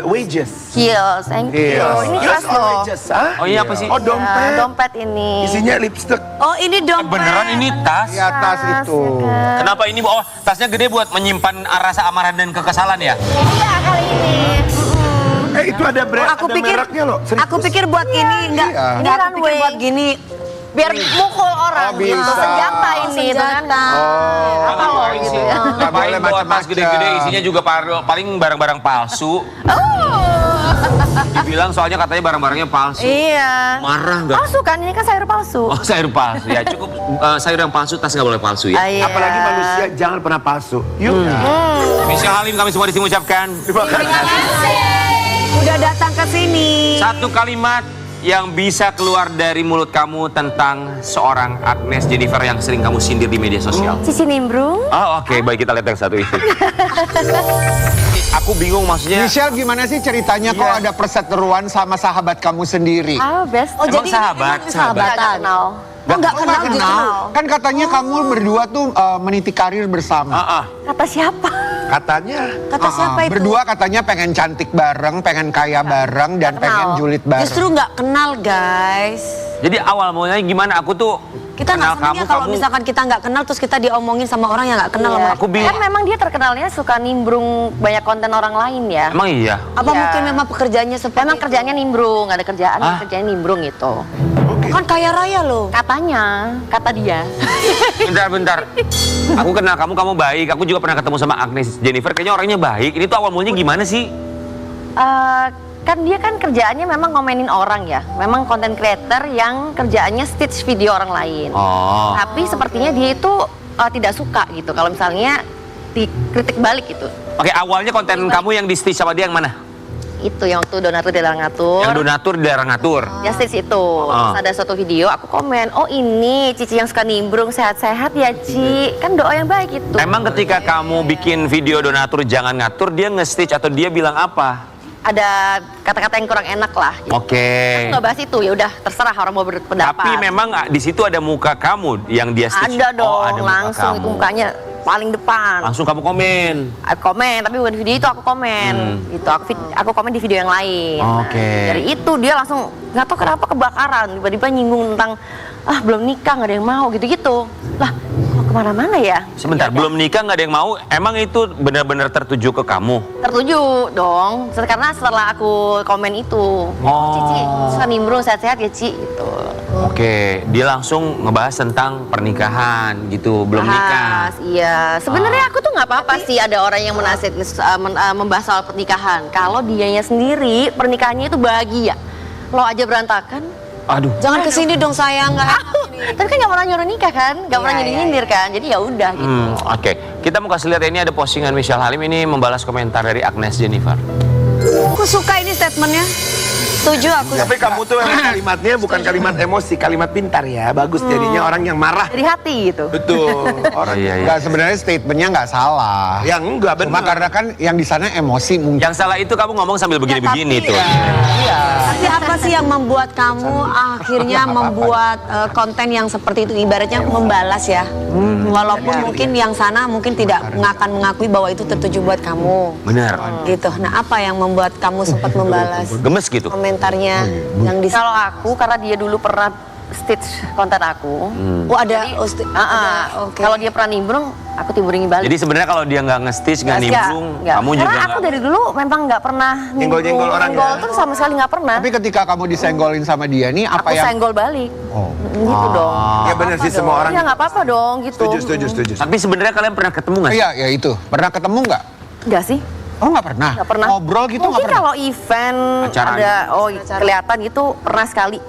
Speaker 4: wages.
Speaker 5: Heels, thank you. Ini
Speaker 4: Yours
Speaker 5: keras
Speaker 4: or
Speaker 5: loh.
Speaker 4: wages, hah?
Speaker 1: Oh iya apa sih?
Speaker 4: Oh dompet.
Speaker 5: Ya, dompet ini.
Speaker 4: Isinya lipstick.
Speaker 3: Oh ini dompet.
Speaker 1: Beneran ini tas?
Speaker 2: Di atas itu.
Speaker 1: Kenapa ini? Oh, tasnya gede buat menyimpan rasa amarah dan kekesalan ya?
Speaker 5: Enggak kali ini.
Speaker 4: Itu ada brand,
Speaker 3: Aku
Speaker 4: ada
Speaker 3: pikir,
Speaker 4: mereknya loh.
Speaker 3: aku pikir buat ini enggak,
Speaker 2: Iya.
Speaker 3: enggak aku pikir
Speaker 5: Runway.
Speaker 3: buat gini.
Speaker 5: Biar mukul orang
Speaker 2: Oh,
Speaker 5: gitu.
Speaker 2: bisa.
Speaker 5: Senjata ini itu kan.
Speaker 3: Senjata.
Speaker 5: Apa lo gitu ya.
Speaker 2: Nggak
Speaker 1: Ngapain
Speaker 2: boleh
Speaker 1: bawa tas
Speaker 2: macam-macam.
Speaker 1: gede-gede isinya juga paling barang-barang palsu. Dibilang soalnya katanya barang-barangnya palsu.
Speaker 5: Iya.
Speaker 1: Marah nggak?
Speaker 5: Palsu kan, ini kan sayur palsu.
Speaker 1: Oh sayur palsu ya cukup sayur yang palsu tas nggak boleh palsu ya.
Speaker 5: Iya.
Speaker 4: Apalagi manusia jangan pernah palsu. Yuk.
Speaker 1: Michelle Halim kami semua di sini mengucapkan
Speaker 4: Terima kasih.
Speaker 3: Udah datang ke sini.
Speaker 1: satu kalimat yang bisa keluar dari mulut kamu tentang seorang Agnes Jennifer yang sering kamu sindir di media sosial.
Speaker 5: Cici nimbrung.
Speaker 1: Oh oke, baik kita lihat yang satu itu. Aku bingung maksudnya.
Speaker 2: Michelle gimana sih ceritanya kok ada perseteruan sama sahabat kamu sendiri?
Speaker 5: Ah, best.
Speaker 3: Oh
Speaker 1: Emang
Speaker 3: jadi
Speaker 1: sahabat,
Speaker 3: ini
Speaker 1: sahabat.
Speaker 5: Nggak
Speaker 3: sahabatan.
Speaker 5: kenal.
Speaker 3: Oh nggak
Speaker 2: Oh,
Speaker 3: kenal
Speaker 2: nggak
Speaker 3: justru.
Speaker 2: kenal. Kan katanya kamu berdua tuh meniti karir bersama.
Speaker 5: Kata siapa?
Speaker 4: Katanya.
Speaker 3: Kata siapa itu?
Speaker 2: Berdua katanya pengen cantik bareng, pengen kaya bareng, dan
Speaker 5: Nggak
Speaker 2: pengen
Speaker 5: kenal.
Speaker 2: julid bareng.
Speaker 3: Justru nggak kenal guys.
Speaker 1: Jadi awal mulanya gimana? Aku tuh
Speaker 3: Kita
Speaker 1: kenal
Speaker 3: nggak senangnya kalau misalkan kita nggak kenal terus kita diomongin sama orang yang nggak kenal
Speaker 5: Iya.
Speaker 3: sama
Speaker 1: aku bingung.
Speaker 5: Kan memang dia terkenalnya suka nimbrung banyak konten orang lain ya.
Speaker 1: Emang iya.
Speaker 3: Apa
Speaker 5: Iya.
Speaker 3: mungkin memang pekerjaannya seperti
Speaker 5: Memang
Speaker 3: itu?
Speaker 5: kerjanya nimbrung, nggak ada kerjaan,
Speaker 1: Ah.
Speaker 5: kerjanya nimbrung gitu.
Speaker 3: Kan kaya raya loh.
Speaker 5: Katanya, kata dia.
Speaker 1: Bentar. Aku kenal kamu, kamu baik. Aku juga pernah ketemu sama Agnes Jennifer. Kayaknya orangnya baik. Ini tuh awal mulanya gimana sih?
Speaker 5: Kan dia kan kerjaannya memang ngomenin orang ya. Memang konten creator yang kerjaannya stitch video orang lain.
Speaker 1: Oh.
Speaker 5: Tapi sepertinya dia itu tidak suka gitu. Kalau misalnya dikritik balik gitu.
Speaker 1: Oke, awalnya konten kamu yang di stitch sama dia yang mana?
Speaker 5: Itu yang waktu donatur di dalam ngatur.
Speaker 1: Yang donatur di daerah ngatur.
Speaker 5: Ya stitch itu. Terus ada suatu video aku komen, oh ini Cici yang suka nimbrung sehat-sehat ya Ci. Kan doa yang baik itu.
Speaker 1: Emang ketika kamu bikin video donatur jangan ngatur, dia nge-stitch atau dia bilang apa?
Speaker 5: Ada kata-kata yang kurang enak lah. Gitu.
Speaker 1: Oke.
Speaker 5: Aku nggak bahas itu, ya udah terserah orang mau berpendapat.
Speaker 1: Tapi memang di situ ada muka kamu yang dia stitch.
Speaker 5: ada dong,
Speaker 1: Oh, ada muka
Speaker 5: langsung
Speaker 1: kamu.
Speaker 5: itu mukanya paling depan.
Speaker 1: Langsung kamu komen.
Speaker 5: Aku komen, tapi bukan di video itu aku komen. Gitu, aku komen di video yang lain.
Speaker 1: Oke.
Speaker 5: Nah, dari itu dia langsung nggak tahu kenapa kebakaran, tiba-tiba nyinggung tentang belum nikah nggak ada yang mau gitu-gitu. Lah, kok kemana-mana ya?
Speaker 1: Sebentar,
Speaker 5: Ya udah.
Speaker 1: belum nikah nggak ada yang mau. Emang itu benar-benar tertuju ke kamu?
Speaker 5: Tertuju dong, karena setelah aku komen itu,
Speaker 1: Oh.
Speaker 5: Cici suka nimbrung sehat-sehat ya Ci gitu.
Speaker 1: Oke, dia langsung ngebahas tentang pernikahan gitu, belum nikah.
Speaker 5: Bahas, iya. Sebenarnya aku tuh nggak apa-apa sih ada orang yang membahas soal pernikahan. Kalau dianya sendiri pernikahannya itu bahagia, lo aja berantakan.
Speaker 1: Aduh.
Speaker 3: Jangan kesini dong sayang, nggak.
Speaker 5: Tapi kan nggak pernah nyuruh nikah kan, nggak pernah nyindir kan, jadi ya udah gitu.
Speaker 1: Oke. Kita mau kasih lihat ini ada postingan Michelle Halim ini membalas komentar dari Agnes Jennifer.
Speaker 3: Aku suka ini statementnya. Setuju aku.
Speaker 4: Tapi kamu tuh memang kalimatnya bukan kalimat emosi, kalimat pintar ya. Bagus jadinya orang yang marah.
Speaker 5: Dari hati gitu.
Speaker 4: Betul. Orang
Speaker 1: Iya, iya.
Speaker 2: Nggak, sebenarnya statementnya nggak salah.
Speaker 4: yang enggak
Speaker 2: Cuma
Speaker 4: benar.
Speaker 2: karena kan yang di sana emosi mungkin.
Speaker 1: Yang salah itu kamu ngomong sambil begini-begini tuh.
Speaker 3: Tapi apa sih yang membuat kamu akhirnya membuat konten yang seperti itu, ibaratnya membalas ya? Walaupun mungkin yang sana mungkin tidak akan mengakui bahwa itu tertuju buat kamu.
Speaker 1: Benar.
Speaker 3: Gitu. Nah, apa yang membuat kamu sempat membalas
Speaker 1: Gemes gitu.
Speaker 3: komentarnya yang di
Speaker 5: Kalau aku karena dia dulu pernah
Speaker 8: stitch konten aku.
Speaker 3: Oh ada, oke.
Speaker 8: Kalau dia pernah nimbrung, aku timbrungin balik.
Speaker 1: Jadi sebenarnya kalau dia nggak nge-stitch, nggak nimbrung,
Speaker 8: Nggak.
Speaker 1: kamu juga
Speaker 8: Karena aku
Speaker 1: nggak.
Speaker 8: dari dulu memang nggak pernah
Speaker 4: Nyenggol-nyenggol orang
Speaker 8: Nyenggol
Speaker 4: ya?
Speaker 8: tuh sama sekali nggak pernah.
Speaker 2: Tapi ketika kamu disenggolin sama dia nih, apa
Speaker 8: Aku
Speaker 2: yang...
Speaker 8: senggol balik.
Speaker 2: Oh.
Speaker 8: Gitu dong.
Speaker 4: Ya bener sih, semua orang
Speaker 8: Ya nggak apa-apa dong gitu.
Speaker 4: setuju.
Speaker 1: Tapi sebenarnya kalian pernah ketemu nggak sih?
Speaker 2: Iya, ya itu. Pernah ketemu nggak?
Speaker 8: Nggak sih?
Speaker 2: Oh, nggak pernah?
Speaker 8: Nggak pernah.
Speaker 2: Ngobrol gitu nggak
Speaker 8: Mungkin
Speaker 2: pernah?
Speaker 8: kalau event
Speaker 1: Acara
Speaker 8: ada, kelihatan gitu pernah sekali.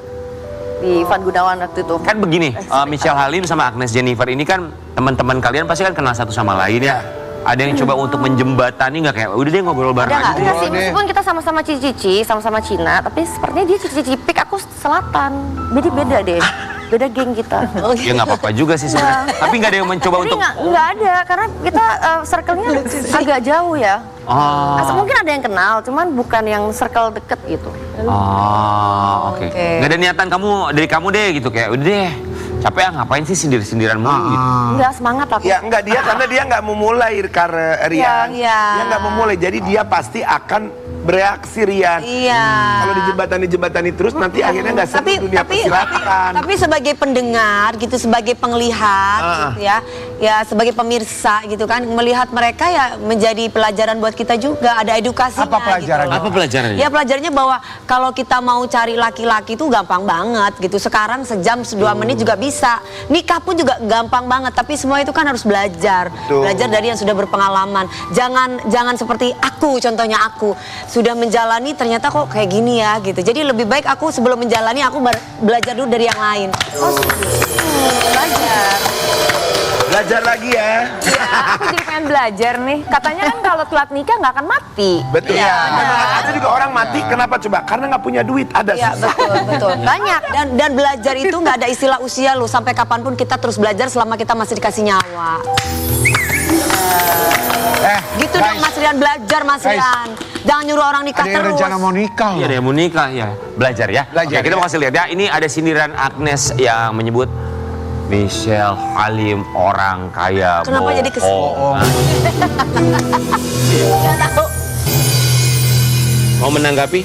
Speaker 8: Di Van Gunawan waktu itu.
Speaker 1: Kan begini, Michelle Halim sama Agnes Jennifer ini kan teman-teman kalian pasti kan kenal satu sama lain ya. Ada yang coba untuk menjembatani nggak kayak udah deh ngobrol bareng
Speaker 3: Ada nggak?
Speaker 1: aja.
Speaker 8: Enggak sih,
Speaker 2: deh.
Speaker 8: meskipun kita sama-sama cici-cici, sama-sama Cina, tapi sepertinya dia cici-cici pik, aku selatan. Jadi beda deh. Beda geng kita.
Speaker 1: Ya nggak apa-apa juga sih sebenarnya. Tapi nggak ada yang mencoba
Speaker 8: Jadi
Speaker 1: untuk.
Speaker 8: nggak ada, karena kita circle-nya agak jauh ya.
Speaker 1: Oh,
Speaker 8: Mungkin ada yang kenal, cuman bukan yang circle deket gitu.
Speaker 1: oh, oke.
Speaker 3: Oke.
Speaker 1: Nggak ada niatan kamu dari kamu deh gitu kayak udah deh. Capek ya ngapain sih sindir-sindiran mulu gitu.
Speaker 8: Enggak semangat aku.
Speaker 4: Ya enggak dia karena dia nggak memulai Rian.
Speaker 3: Iya.
Speaker 4: Dia nggak memulai, jadi dia pasti akan bereaksi Rian.
Speaker 3: Iya.
Speaker 4: Kalau dijembatani terus nanti akhirnya nggak seru dunia persilatan.
Speaker 3: tapi sebagai pendengar gitu, sebagai penglihat gitu ya sebagai pemirsa gitu kan, melihat mereka ya menjadi pelajaran buat kita juga, ada edukasinya.
Speaker 2: Apa pelajarannya?
Speaker 3: Gitu.
Speaker 1: Apa pelajarannya?
Speaker 3: Ya pelajarannya bahwa kalau kita mau cari laki-laki itu gampang banget gitu. Sekarang sejam 2 menit juga bisa. Nikah pun juga gampang banget, tapi semua itu kan harus belajar.
Speaker 4: Betul.
Speaker 3: Belajar dari yang sudah berpengalaman. Jangan seperti aku, contohnya aku sudah menjalani ternyata kok kayak gini ya gitu. Jadi lebih baik aku sebelum menjalani aku belajar dulu dari yang lain.
Speaker 4: Belajar lagi ya.
Speaker 5: Aku jadi pengen belajar nih. Katanya kan kalau telat nikah nggak akan mati.
Speaker 4: Betul. Ada juga orang mati kenapa coba? Karena nggak punya duit. Ada
Speaker 3: Ya
Speaker 4: susah.
Speaker 3: betul.
Speaker 8: Banyak.
Speaker 3: Dan belajar itu nggak ada istilah usia lu. Sampai kapanpun kita terus belajar selama kita masih dikasih nyawa. Gitu dong
Speaker 2: guys,
Speaker 3: Mas Rian, belajar Mas
Speaker 2: Guys.
Speaker 3: Rian. Jangan nyuruh orang nikah
Speaker 2: ada yang
Speaker 3: terus.
Speaker 2: rencana mau nikah
Speaker 1: Iya
Speaker 2: loh.
Speaker 1: ada yang mau nikah ya. Belajar ya.
Speaker 2: Belajar,
Speaker 1: Oke, kita
Speaker 2: ya.
Speaker 1: mau kasih lihat ya. Ini ada sindiran Agnes yang menyebut Michelle Halim orang kaya.
Speaker 3: Kenapa jadi kesel?
Speaker 1: bohongan. Mau menanggapi?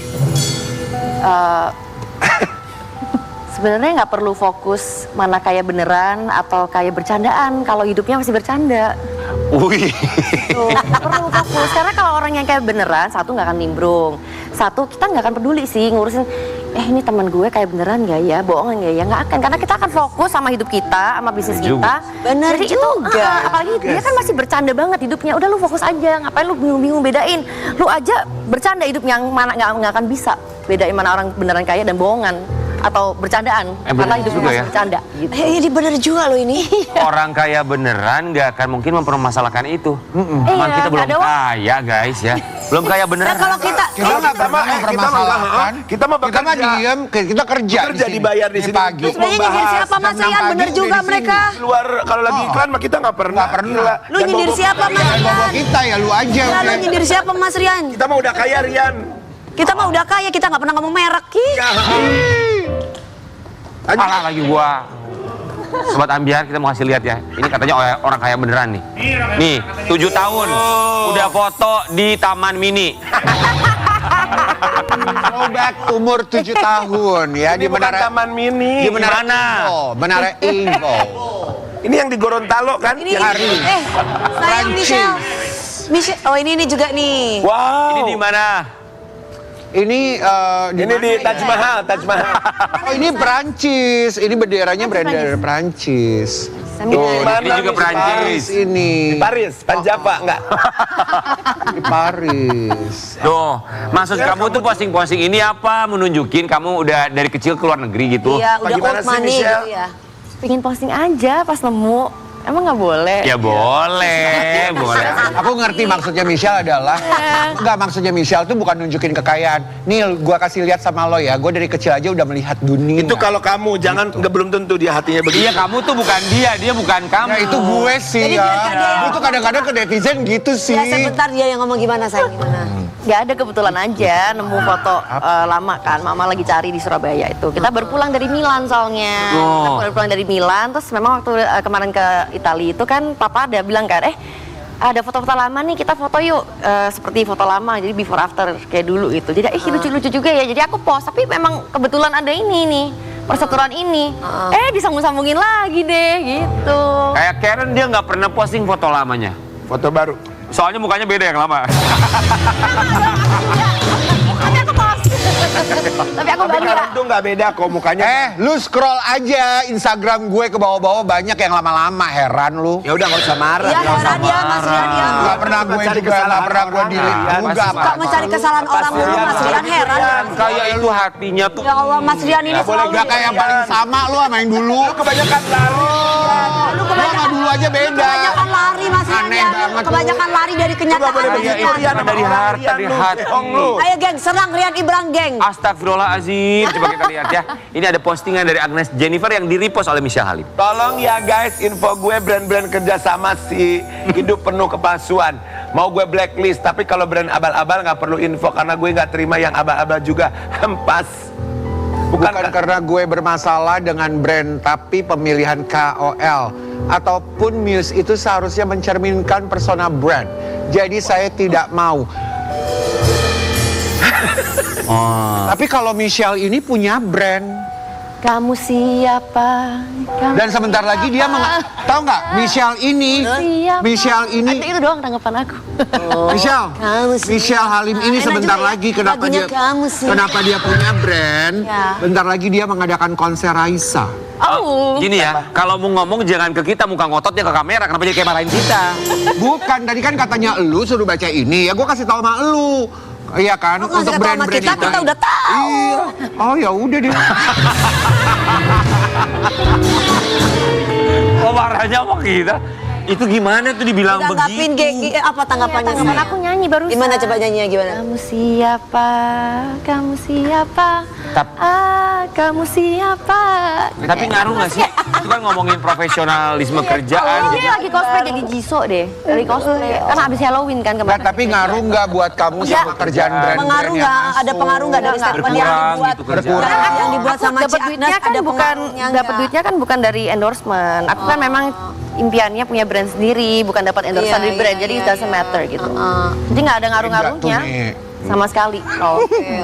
Speaker 8: Sebenarnya nggak perlu fokus mana kaya beneran atau kaya bercandaan. Kalau hidupnya masih bercanda.
Speaker 1: Wih.
Speaker 8: Tuh, nggak perlu fokus. Karena kalau orang yang kayak beneran, satu nggak akan nimbrung. Satu, kita nggak akan peduli sih ngurusin, ini teman gue kayak beneran nggak ya, bohongan nggak ya, nggak akan. Karena kita akan fokus sama hidup kita, sama bisnis
Speaker 1: Juga.
Speaker 8: kita.
Speaker 3: Bener
Speaker 8: Jadi
Speaker 3: juga.
Speaker 8: itu, apalagi dia kan masih bercanda banget hidupnya. Udah lu fokus aja, ngapain lu bingung-bingung bedain. Lu aja bercanda hidupnya, yang mana nggak akan bisa bedain mana orang beneran kaya dan bohongan. Atau bercandaan,
Speaker 1: bener
Speaker 8: karena hidupnya
Speaker 1: juga
Speaker 8: masih
Speaker 1: ya.
Speaker 8: bercanda gitu.
Speaker 3: Ini bener juga loh ini.
Speaker 1: Orang kaya beneran nggak akan mungkin mempermasalahkan itu. Cuman
Speaker 8: Iya,
Speaker 1: kita belum
Speaker 8: nggak ada
Speaker 1: kaya guys ya. Belum kaya beneran.
Speaker 3: Nah kalau kita
Speaker 2: Kita nggak pernah mempermasalahkan.
Speaker 4: kita mah
Speaker 2: Kita mah
Speaker 4: bekerja.
Speaker 2: diem, kita kerja
Speaker 4: Bekerja
Speaker 2: di sini.
Speaker 4: dibayar di sini
Speaker 2: pagi.
Speaker 4: untuk
Speaker 3: sebenarnya nyindir siapa Mas
Speaker 2: Jam 6
Speaker 3: Rian,
Speaker 2: pagi
Speaker 3: bener
Speaker 2: udah
Speaker 3: juga
Speaker 2: di sini.
Speaker 3: mereka.
Speaker 4: Luar kalau lagi iklan mah kita nggak pernah.
Speaker 2: Nggak pernah.
Speaker 4: Gila.
Speaker 3: Lu
Speaker 4: Dan
Speaker 3: nyindir
Speaker 4: bobo-
Speaker 3: siapa Mas
Speaker 2: Jangan bawa
Speaker 3: Rian?
Speaker 2: kita ya, lu aja.
Speaker 3: Lalu
Speaker 2: udah.
Speaker 3: nyindir siapa Mas Rian?
Speaker 4: Kita mah udah kaya Rian.
Speaker 3: Kita mah udah kaya, kita nggak pernah ngomong merek.
Speaker 1: Alah lagi gua. Sobat Ambiar kita mau kasih lihat ya. Ini katanya orang kaya beneran nih. Nih, 7 tahun. Udah foto di Taman Mini.
Speaker 2: Throwback umur 7 tahun ya
Speaker 4: Ini
Speaker 2: di
Speaker 4: bukan
Speaker 2: Menara
Speaker 4: Taman Mini.
Speaker 2: di Menara
Speaker 1: Mana?
Speaker 2: Info, Menara Info.
Speaker 4: Ini yang di Gorontalo kan?
Speaker 3: Ini,
Speaker 4: Yang-
Speaker 3: sayang
Speaker 2: Prancis.
Speaker 3: Michelle. Oh ini juga nih.
Speaker 4: Wow.
Speaker 1: Ini di mana?
Speaker 2: Ini
Speaker 4: Ini di Taj Mahal, Taj Mahal.
Speaker 2: Oh ini Perancis, ini benderanya bendera Perancis.
Speaker 8: Sambil
Speaker 2: Tuh,
Speaker 4: Mana
Speaker 1: Ini juga
Speaker 4: nih?
Speaker 1: Perancis.
Speaker 2: ini
Speaker 4: Di Paris, Panjapa enggak?
Speaker 2: di Paris.
Speaker 1: Tuh, maksud kamu tuh posting-posting ini apa? Menunjukin kamu udah dari kecil ke luar negeri gitu?
Speaker 3: Iya, udah
Speaker 4: Bagaimana
Speaker 3: old
Speaker 4: sih,
Speaker 3: money
Speaker 4: Michelle?
Speaker 3: gitu ya.
Speaker 8: Pengen posting aja pas nemu. Emang nggak boleh?
Speaker 1: Ya boleh, boleh.
Speaker 2: Aku ngerti maksudnya Michelle adalah enggak, maksudnya Michelle tuh bukan nunjukin kekayaan. Nih gua kasih lihat sama lo ya, gua dari kecil aja udah melihat dunia.
Speaker 4: Itu kalau kamu, jangan nggak belum tentu dia hatinya begitu.
Speaker 1: Iya, kamu tuh bukan dia bukan kamu.
Speaker 2: Nah itu gue sih
Speaker 3: Jadi
Speaker 2: ya.
Speaker 3: biarkan dia.
Speaker 2: Gue tuh kadang-kadang ke netizen gitu sih.
Speaker 3: Ya sebentar dia yang ngomong gimana sayang, gimana?
Speaker 8: Nggak ada, kebetulan aja nemu foto lama kan. Mama lagi cari di Surabaya itu. Kita baru pulang dari Milan soalnya. Kita baru pulang dari Milan. Terus memang waktu kemarin ke Italia itu kan papa ada bilang kan, ada foto-foto lama nih, kita foto yuk. Seperti foto lama, jadi before after kayak dulu gitu. Jadi lucu-lucu juga ya. Jadi aku post, tapi memang kebetulan ada ini nih. perseteruan ini. Disambung-sambungin lagi deh gitu.
Speaker 1: Kayak Karen dia nggak pernah posting foto lamanya.
Speaker 4: Foto baru.
Speaker 1: Soalnya mukanya beda yang lama.
Speaker 8: Tapi aku
Speaker 4: Tapi
Speaker 8: bangga.
Speaker 4: Karen tuh nggak beda kok mukanya.
Speaker 2: Lu scroll aja Instagram gue ke bawah-bawah banyak yang lama-lama, heran lu.
Speaker 4: Ya udah nggak usah marah.
Speaker 3: Iya heran ya Mas Rian ya.
Speaker 2: Gak pernah gue
Speaker 4: Mencari
Speaker 2: juga,
Speaker 4: kesalahan
Speaker 2: gak pernah gue
Speaker 4: orang,
Speaker 2: delete
Speaker 4: kan?
Speaker 2: juga.
Speaker 3: Suka mencari kesalahan orang dulu Mas Rian heran.
Speaker 1: Kayak itu hatinya tuh.
Speaker 3: Ya Allah Mas Rian ini selalu.
Speaker 2: Gak kayak yang paling sama lu sama yang dulu.
Speaker 4: Lu kebanyakan lari.
Speaker 3: Lu
Speaker 2: Lu sama dulu aja beda.
Speaker 3: kebanyakan lari Mas Rian
Speaker 2: Aneh
Speaker 3: ya.
Speaker 2: banget lu.
Speaker 3: Kebanyakan lari dari kenyataan.
Speaker 1: Iya,
Speaker 3: Mas
Speaker 1: itu
Speaker 3: Rian.
Speaker 1: kan dari hati, dari hati.
Speaker 3: Ayo geng, serang Rian Ibran geng.
Speaker 1: Astagfirullahaladzim. Coba kita lihat ya. Ini ada postingan dari Agnes Jennifer yang di-repost oleh Michelle Halim.
Speaker 4: Tolong ya guys, info gue brand-brand kerjasama si hidup penuh kepalsuan. Mau gue blacklist, tapi kalau brand abal-abal nggak perlu info karena gue nggak terima yang abal-abal juga. Hempas.
Speaker 2: Bukan karena gue bermasalah dengan brand, tapi pemilihan KOL ataupun Muse itu seharusnya mencerminkan persona brand. Jadi saya tidak mau. Tapi kalau Michelle ini punya brand.
Speaker 8: Kamu siapa? Kamu
Speaker 2: Dan sebentar lagi dia tahu nggak? Michelle ini,
Speaker 8: siapa?
Speaker 2: Michelle
Speaker 8: Ada
Speaker 2: ini,
Speaker 8: itu doang tanggapan aku.
Speaker 2: Michelle,
Speaker 3: Kamu sih.
Speaker 2: Michelle Halim ini
Speaker 3: Enak
Speaker 2: sebentar
Speaker 3: juga ya,
Speaker 2: lagi kenapa
Speaker 3: lagunya
Speaker 2: dia,
Speaker 3: kamu sih.
Speaker 2: kenapa dia punya brand?
Speaker 3: Ya.
Speaker 2: Bentar lagi dia mengadakan konser Raisa.
Speaker 1: Gini ya, kalau mau ngomong jangan ke kita, muka ngototnya ke kamera. Kenapa jadi kayak marahin kita?
Speaker 2: Bukan, tadi kan katanya elu suruh baca ini, ya gue kasih tahu sama elu. Iya kan,
Speaker 3: Lu kasih
Speaker 2: untuk
Speaker 3: tahu sama
Speaker 2: brand-brand
Speaker 3: kita,
Speaker 2: itu.
Speaker 3: kita udah tahu.
Speaker 2: Iya. Oh ya udah deh.
Speaker 1: Kok marahnya sama kita? Itu gimana tuh dibilang
Speaker 3: Tanggapin
Speaker 1: begitu?
Speaker 3: apa tanggapannya?
Speaker 8: Tanggapan aku nyanyi barusan.
Speaker 3: Gimana coba nyanyinya gimana?
Speaker 8: Kamu siapa? Kamu siapa?
Speaker 1: Tap-
Speaker 8: Kamu siapa?
Speaker 1: Tapi ngaruh nggak sih? Itu kan ngomongin profesionalisme kerjaan.
Speaker 8: Oh, dia lagi cosplay jadi Jisoo deh. Dari cosplay. Karena abis Halloween kan
Speaker 2: Nah,
Speaker 8: kemarin.
Speaker 2: tapi ngaruh nggak buat kamu sama kerjaan brand-brand
Speaker 3: Pengaruh
Speaker 2: yang
Speaker 3: nggak? Ada
Speaker 2: masuk?
Speaker 3: pengaruh nggak dari statement yang
Speaker 1: Berkurang
Speaker 3: dibuat?
Speaker 1: gitu kerjaan.
Speaker 3: Karena yang dibuat sama
Speaker 8: dapat
Speaker 3: Ci Agnes
Speaker 8: duitnya kan
Speaker 3: ada
Speaker 8: bukan
Speaker 3: pengaruhnya
Speaker 8: dapat
Speaker 3: nggak?
Speaker 8: duitnya kan bukan dari endorsement. Aku kan memang impiannya punya brand sendiri, bukan dapat endorsement
Speaker 3: Iya,
Speaker 8: dari brand.
Speaker 3: iya,
Speaker 8: Jadi
Speaker 3: iya,
Speaker 8: it doesn't
Speaker 3: iya.
Speaker 8: matter gitu. Jadi nggak ada ngaruh-ngaruhnya
Speaker 2: Enggak tuh,
Speaker 8: sama sekali.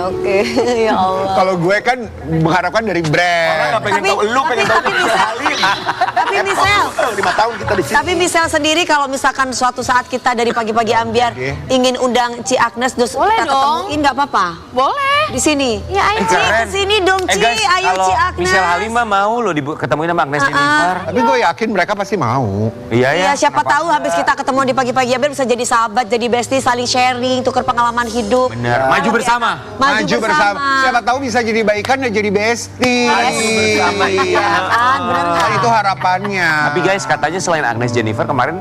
Speaker 3: Oke, ya Allah.
Speaker 2: Kalau gue kan mengharapkan dari
Speaker 4: Orang
Speaker 2: brand.
Speaker 4: nggak pengen tahu, lu pengen tahu
Speaker 3: Tapi Michelle,
Speaker 4: 5 tahun kita di sini.
Speaker 3: tapi Michelle sendiri kalau misalkan suatu saat kita dari pagi-pagi ambiar ingin undang Ci Agnes terus
Speaker 8: Boleh
Speaker 3: kita
Speaker 8: dong.
Speaker 3: ketemuin nggak apa-apa?
Speaker 8: Boleh.
Speaker 3: Di sini.
Speaker 8: Iya, ayo.
Speaker 3: Ci,
Speaker 1: Keren.
Speaker 3: kesini dong Ci,
Speaker 1: guys,
Speaker 3: ayo
Speaker 1: kalau
Speaker 3: Ci Agnes.
Speaker 1: Michelle Halim mah mau loh ketemuin sama Agnes Jennifer.
Speaker 2: Tapi gue yakin mereka pasti mau.
Speaker 1: Iya ya.
Speaker 3: Iya, siapa tahu habis kita ketemu di pagi-pagi ambiar bisa jadi sahabat, jadi bestie, saling sharing, tukar pengalaman hidup.
Speaker 1: Bener. Maju bersama.
Speaker 3: Maju bersama.
Speaker 2: Siapa tahu bisa jadi baikan dan jadi bestie.
Speaker 4: bersama, iya.
Speaker 3: Bener nggak?
Speaker 2: Kan itu harapannya.
Speaker 1: Tapi guys, katanya selain Agnes Jennifer kemarin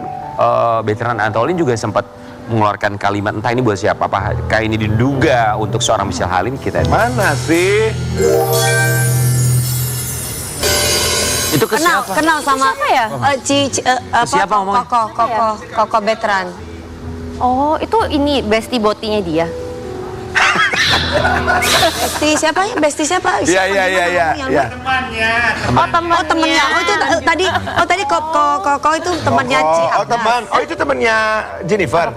Speaker 1: Veteran Antolin juga sempat mengeluarkan kalimat entah ini buat siapa, apa kayak ini diduga untuk seorang Michelle Halim kita.
Speaker 4: Mana sih?
Speaker 1: Itu ke
Speaker 3: Kenal,
Speaker 1: siapa?
Speaker 3: kenal sama
Speaker 8: Siapa ya?
Speaker 1: Siapa ngomongnya?
Speaker 3: Koko Veteran.
Speaker 8: Oh, itu ini bestie botinya dia.
Speaker 3: Bestie siapa ya? Bestie siapa?
Speaker 4: Iya, iya, iya, iya. Iya.
Speaker 8: Oh, temannya.
Speaker 3: Oh temennya, oh itu tadi Koko itu temannya Ci
Speaker 4: Oh,
Speaker 3: Agnes.
Speaker 4: teman. Oh, itu temannya Jennifer.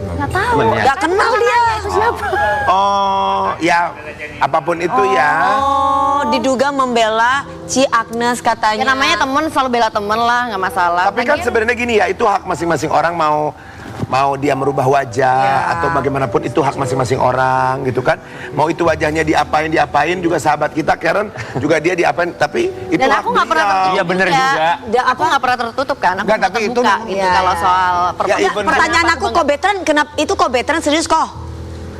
Speaker 8: Nggak tahu.
Speaker 1: Temennya.
Speaker 3: Gak kenal dia.
Speaker 8: Itu siapa?
Speaker 4: Oh, ya apapun itu ya.
Speaker 3: Oh, diduga membela Ci Agnes katanya.
Speaker 8: Ya namanya temen selalu bela temen lah, nggak masalah.
Speaker 4: Tapi kan
Speaker 8: Lagian-
Speaker 4: sebenarnya gini ya, itu hak masing-masing orang mau dia merubah wajah atau bagaimanapun itu hak masing-masing orang gitu kan. Mau itu wajahnya diapain juga sahabat kita Karen juga dia diapain tapi itu
Speaker 8: Dan
Speaker 4: hak
Speaker 8: aku nggak pernah
Speaker 4: beliau.
Speaker 8: tertutup
Speaker 1: Iya, bener juga.
Speaker 8: Aku nggak pernah tertutup kan. Aku
Speaker 2: Nggak,
Speaker 8: nggak
Speaker 2: tapi itu
Speaker 8: terbuka
Speaker 2: memang-
Speaker 8: gitu
Speaker 3: Iya,
Speaker 8: kalau
Speaker 3: iya.
Speaker 8: soal
Speaker 4: even-
Speaker 3: Pertanyaan aku kok Veteran, kenapa itu kok Veteran serius kok?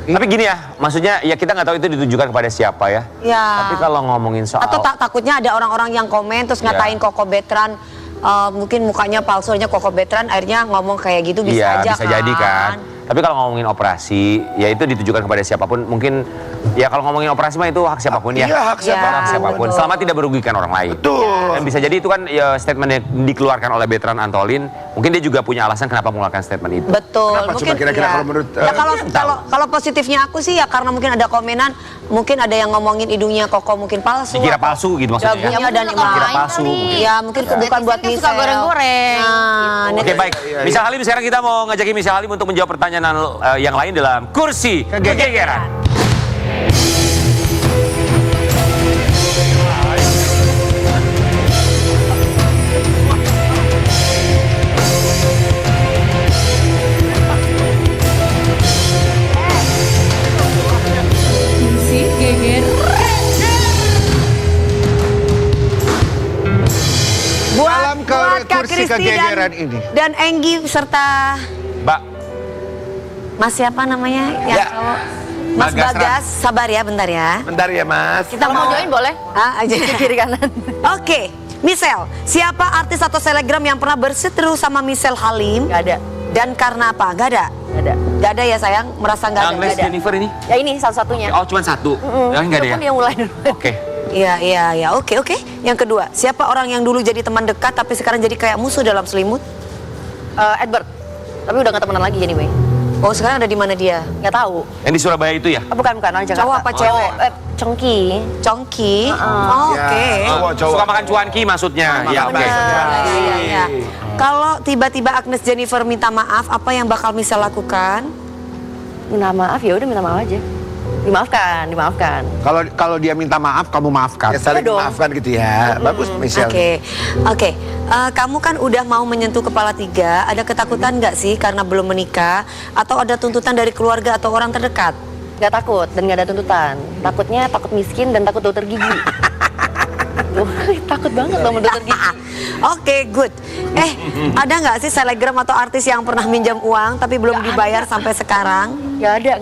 Speaker 1: Tapi gini ya, maksudnya ya kita nggak tahu itu ditujukan kepada siapa ya.
Speaker 3: Ya.
Speaker 1: Tapi kalau ngomongin soal
Speaker 3: Atau takutnya ada orang-orang yang komen terus ngatain Koko Veteran, mungkin mukanya palsunya Koko Veteran, akhirnya ngomong kayak gitu bisa
Speaker 1: iya,
Speaker 3: aja
Speaker 1: bisa jadi kan. Tapi kalau ngomongin operasi, ya itu ditujukan kepada siapapun. Mungkin ya kalau ngomongin operasi mah itu hak siapapun ya.
Speaker 4: Iya, hak siapapun.
Speaker 1: Hak siapapun.
Speaker 3: betul.
Speaker 1: Selama tidak merugikan orang lain.
Speaker 4: Betul.
Speaker 1: Dan bisa jadi itu kan ya statement yang dikeluarkan oleh Veteran Antolin. Mungkin dia juga punya alasan kenapa mengeluarkan statement itu.
Speaker 3: Betul.
Speaker 4: Kenapa coba kira-kira kalau menurut,
Speaker 3: ya, kalau positifnya aku sih ya karena mungkin ada komenan, mungkin ada yang ngomongin hidungnya Koko mungkin palsu.
Speaker 1: Dikira
Speaker 3: atau
Speaker 1: palsu gitu maksudnya ya.
Speaker 3: dagunya dan
Speaker 1: Dikira palsu mungkin.
Speaker 3: Ya mungkin bukan buat
Speaker 8: Netizen kan suka
Speaker 3: Michelle.
Speaker 8: goreng-goreng.
Speaker 3: Nah,
Speaker 1: Oke baik, Michelle Halim sekarang kita mau ngajakin Michelle Halim untuk menjawab pertanyaan yang lain dalam kursi kegegeran.
Speaker 3: Kristi
Speaker 2: kegegeran ini.
Speaker 3: dan Enggi serta
Speaker 1: Mbak,
Speaker 3: Mas siapa namanya yang
Speaker 4: Ya.
Speaker 3: cowok? Mas
Speaker 1: Bagas
Speaker 3: Bagas, sabar ya bentar ya.
Speaker 4: Bentar ya Mas.
Speaker 8: Kita mau join boleh?
Speaker 3: Aja.
Speaker 8: Kiri kanan.
Speaker 3: Oke, Michelle, siapa artis atau selebgram yang pernah berseteru sama Michelle Halim?
Speaker 8: Gak ada.
Speaker 3: Dan karena apa? Gak ada?
Speaker 8: Gak ada.
Speaker 3: Gak ada ya sayang? Merasa gak ada?
Speaker 1: Agnes
Speaker 3: Gak ada.
Speaker 1: Jennifer ini?
Speaker 8: Ya ini satu-satunya.
Speaker 1: Oh, cuma satu. Yang nggak ada
Speaker 8: Itu
Speaker 1: ya?
Speaker 8: pun yang mulai dulu.
Speaker 1: Oke.
Speaker 3: Iya, oke. Yang kedua, siapa orang yang dulu jadi teman dekat tapi sekarang jadi kayak musuh dalam selimut?
Speaker 8: Edward. Tapi udah gak temenan lagi anyway.
Speaker 3: Oh, sekarang ada di mana dia?
Speaker 8: Gak tahu.
Speaker 1: Yang di Surabaya itu ya?
Speaker 8: Bukan, orang Jakarta.
Speaker 3: Cowok apa cewek?
Speaker 8: Congki.
Speaker 3: Congki. Oh, oke.
Speaker 4: Cowok.
Speaker 1: Suka makan cuanki maksudnya. Ya, oke.
Speaker 3: Iya. Kalau tiba-tiba Agnes Jennifer minta maaf, apa yang bakal Michelle lakukan?
Speaker 8: Minta maaf ya udah minta maaf aja. Dimaafkan.
Speaker 2: Kalau dia minta maaf, kamu maafkan.
Speaker 4: Ya saling
Speaker 8: Iya dong.
Speaker 4: maafkan gitu ya. Bagus Michelle.
Speaker 3: Oke. Kamu kan udah mau menyentuh kepala 3, ada ketakutan nggak sih karena belum menikah? Atau ada tuntutan dari keluarga atau orang terdekat?
Speaker 8: Gak takut dan gak ada tuntutan. Takutnya takut miskin dan takut dokter gigi. Takut banget sama dokter gigi.
Speaker 3: Oke, good. Ada nggak sih selebgram atau artis yang pernah minjam uang tapi belum dibayar sampai sekarang?
Speaker 8: Gak ada.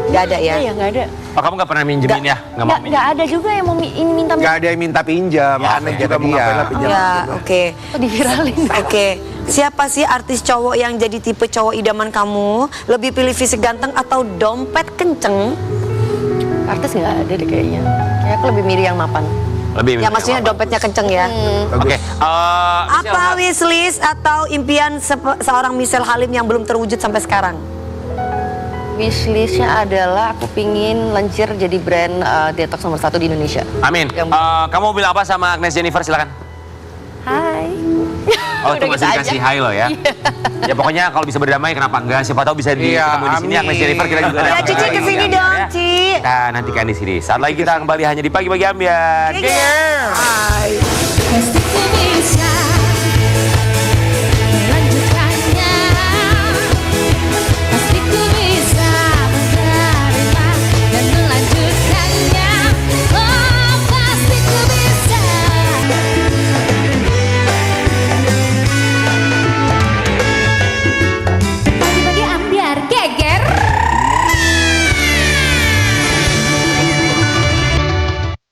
Speaker 3: Nggak ada ya?
Speaker 8: Iya gak ada.
Speaker 1: Oh, kamu nggak pernah minjemin ya? Nggak mau minjem?
Speaker 8: Gak ada juga yang mau minta.
Speaker 2: Gak ada yang minta pinjam.
Speaker 4: Ya, aneh juga mau ngapain lah pinjam.
Speaker 3: Ya, oke.
Speaker 8: Oh, diviralin.
Speaker 3: Oke. Siapa sih artis cowok yang jadi tipe cowok idaman kamu? Lebih pilih fisik ganteng atau dompet kenceng?
Speaker 8: Artis gak ada deh kayaknya. Kayak aku lebih milih yang mapan.
Speaker 1: Lebih.
Speaker 3: Ya maksudnya dompetnya kenceng ya.
Speaker 1: Oke.
Speaker 3: Apa wishlist atau impian seorang Michelle Halim yang belum terwujud sampai sekarang?
Speaker 8: Wishlistnya adalah aku pingin launcher jadi brand detox nomor 1 di Indonesia.
Speaker 1: Amin.
Speaker 8: Yang-
Speaker 1: Kamu mau bilang apa sama Agnes Jennifer? Silakan.
Speaker 8: Hai.
Speaker 1: Oh, itu
Speaker 8: Udah
Speaker 1: masih
Speaker 8: gitu
Speaker 1: dikasih
Speaker 8: aja.
Speaker 1: hai lo ya. Ya pokoknya kalau bisa berdamai kenapa enggak? Siapa tahu bisa
Speaker 2: Iya,
Speaker 1: ketemu di sini
Speaker 2: amin.
Speaker 1: Agnes Jennifer, kita juga
Speaker 3: Ya
Speaker 1: datang
Speaker 3: Cici
Speaker 1: lagi,
Speaker 3: kesini
Speaker 1: Ambiar,
Speaker 3: dong,
Speaker 1: ya.
Speaker 3: Ci.
Speaker 1: Kita nantikan di sini. Saat lagi kita kembali hanya di pagi-pagi Ambiar.
Speaker 6: Pasti ku bisa melanjutkannya. Pasti ku bisa menerima dan melanjutkannya. Oh, pasti ku bisa. Pagi-pagi ambiar geger.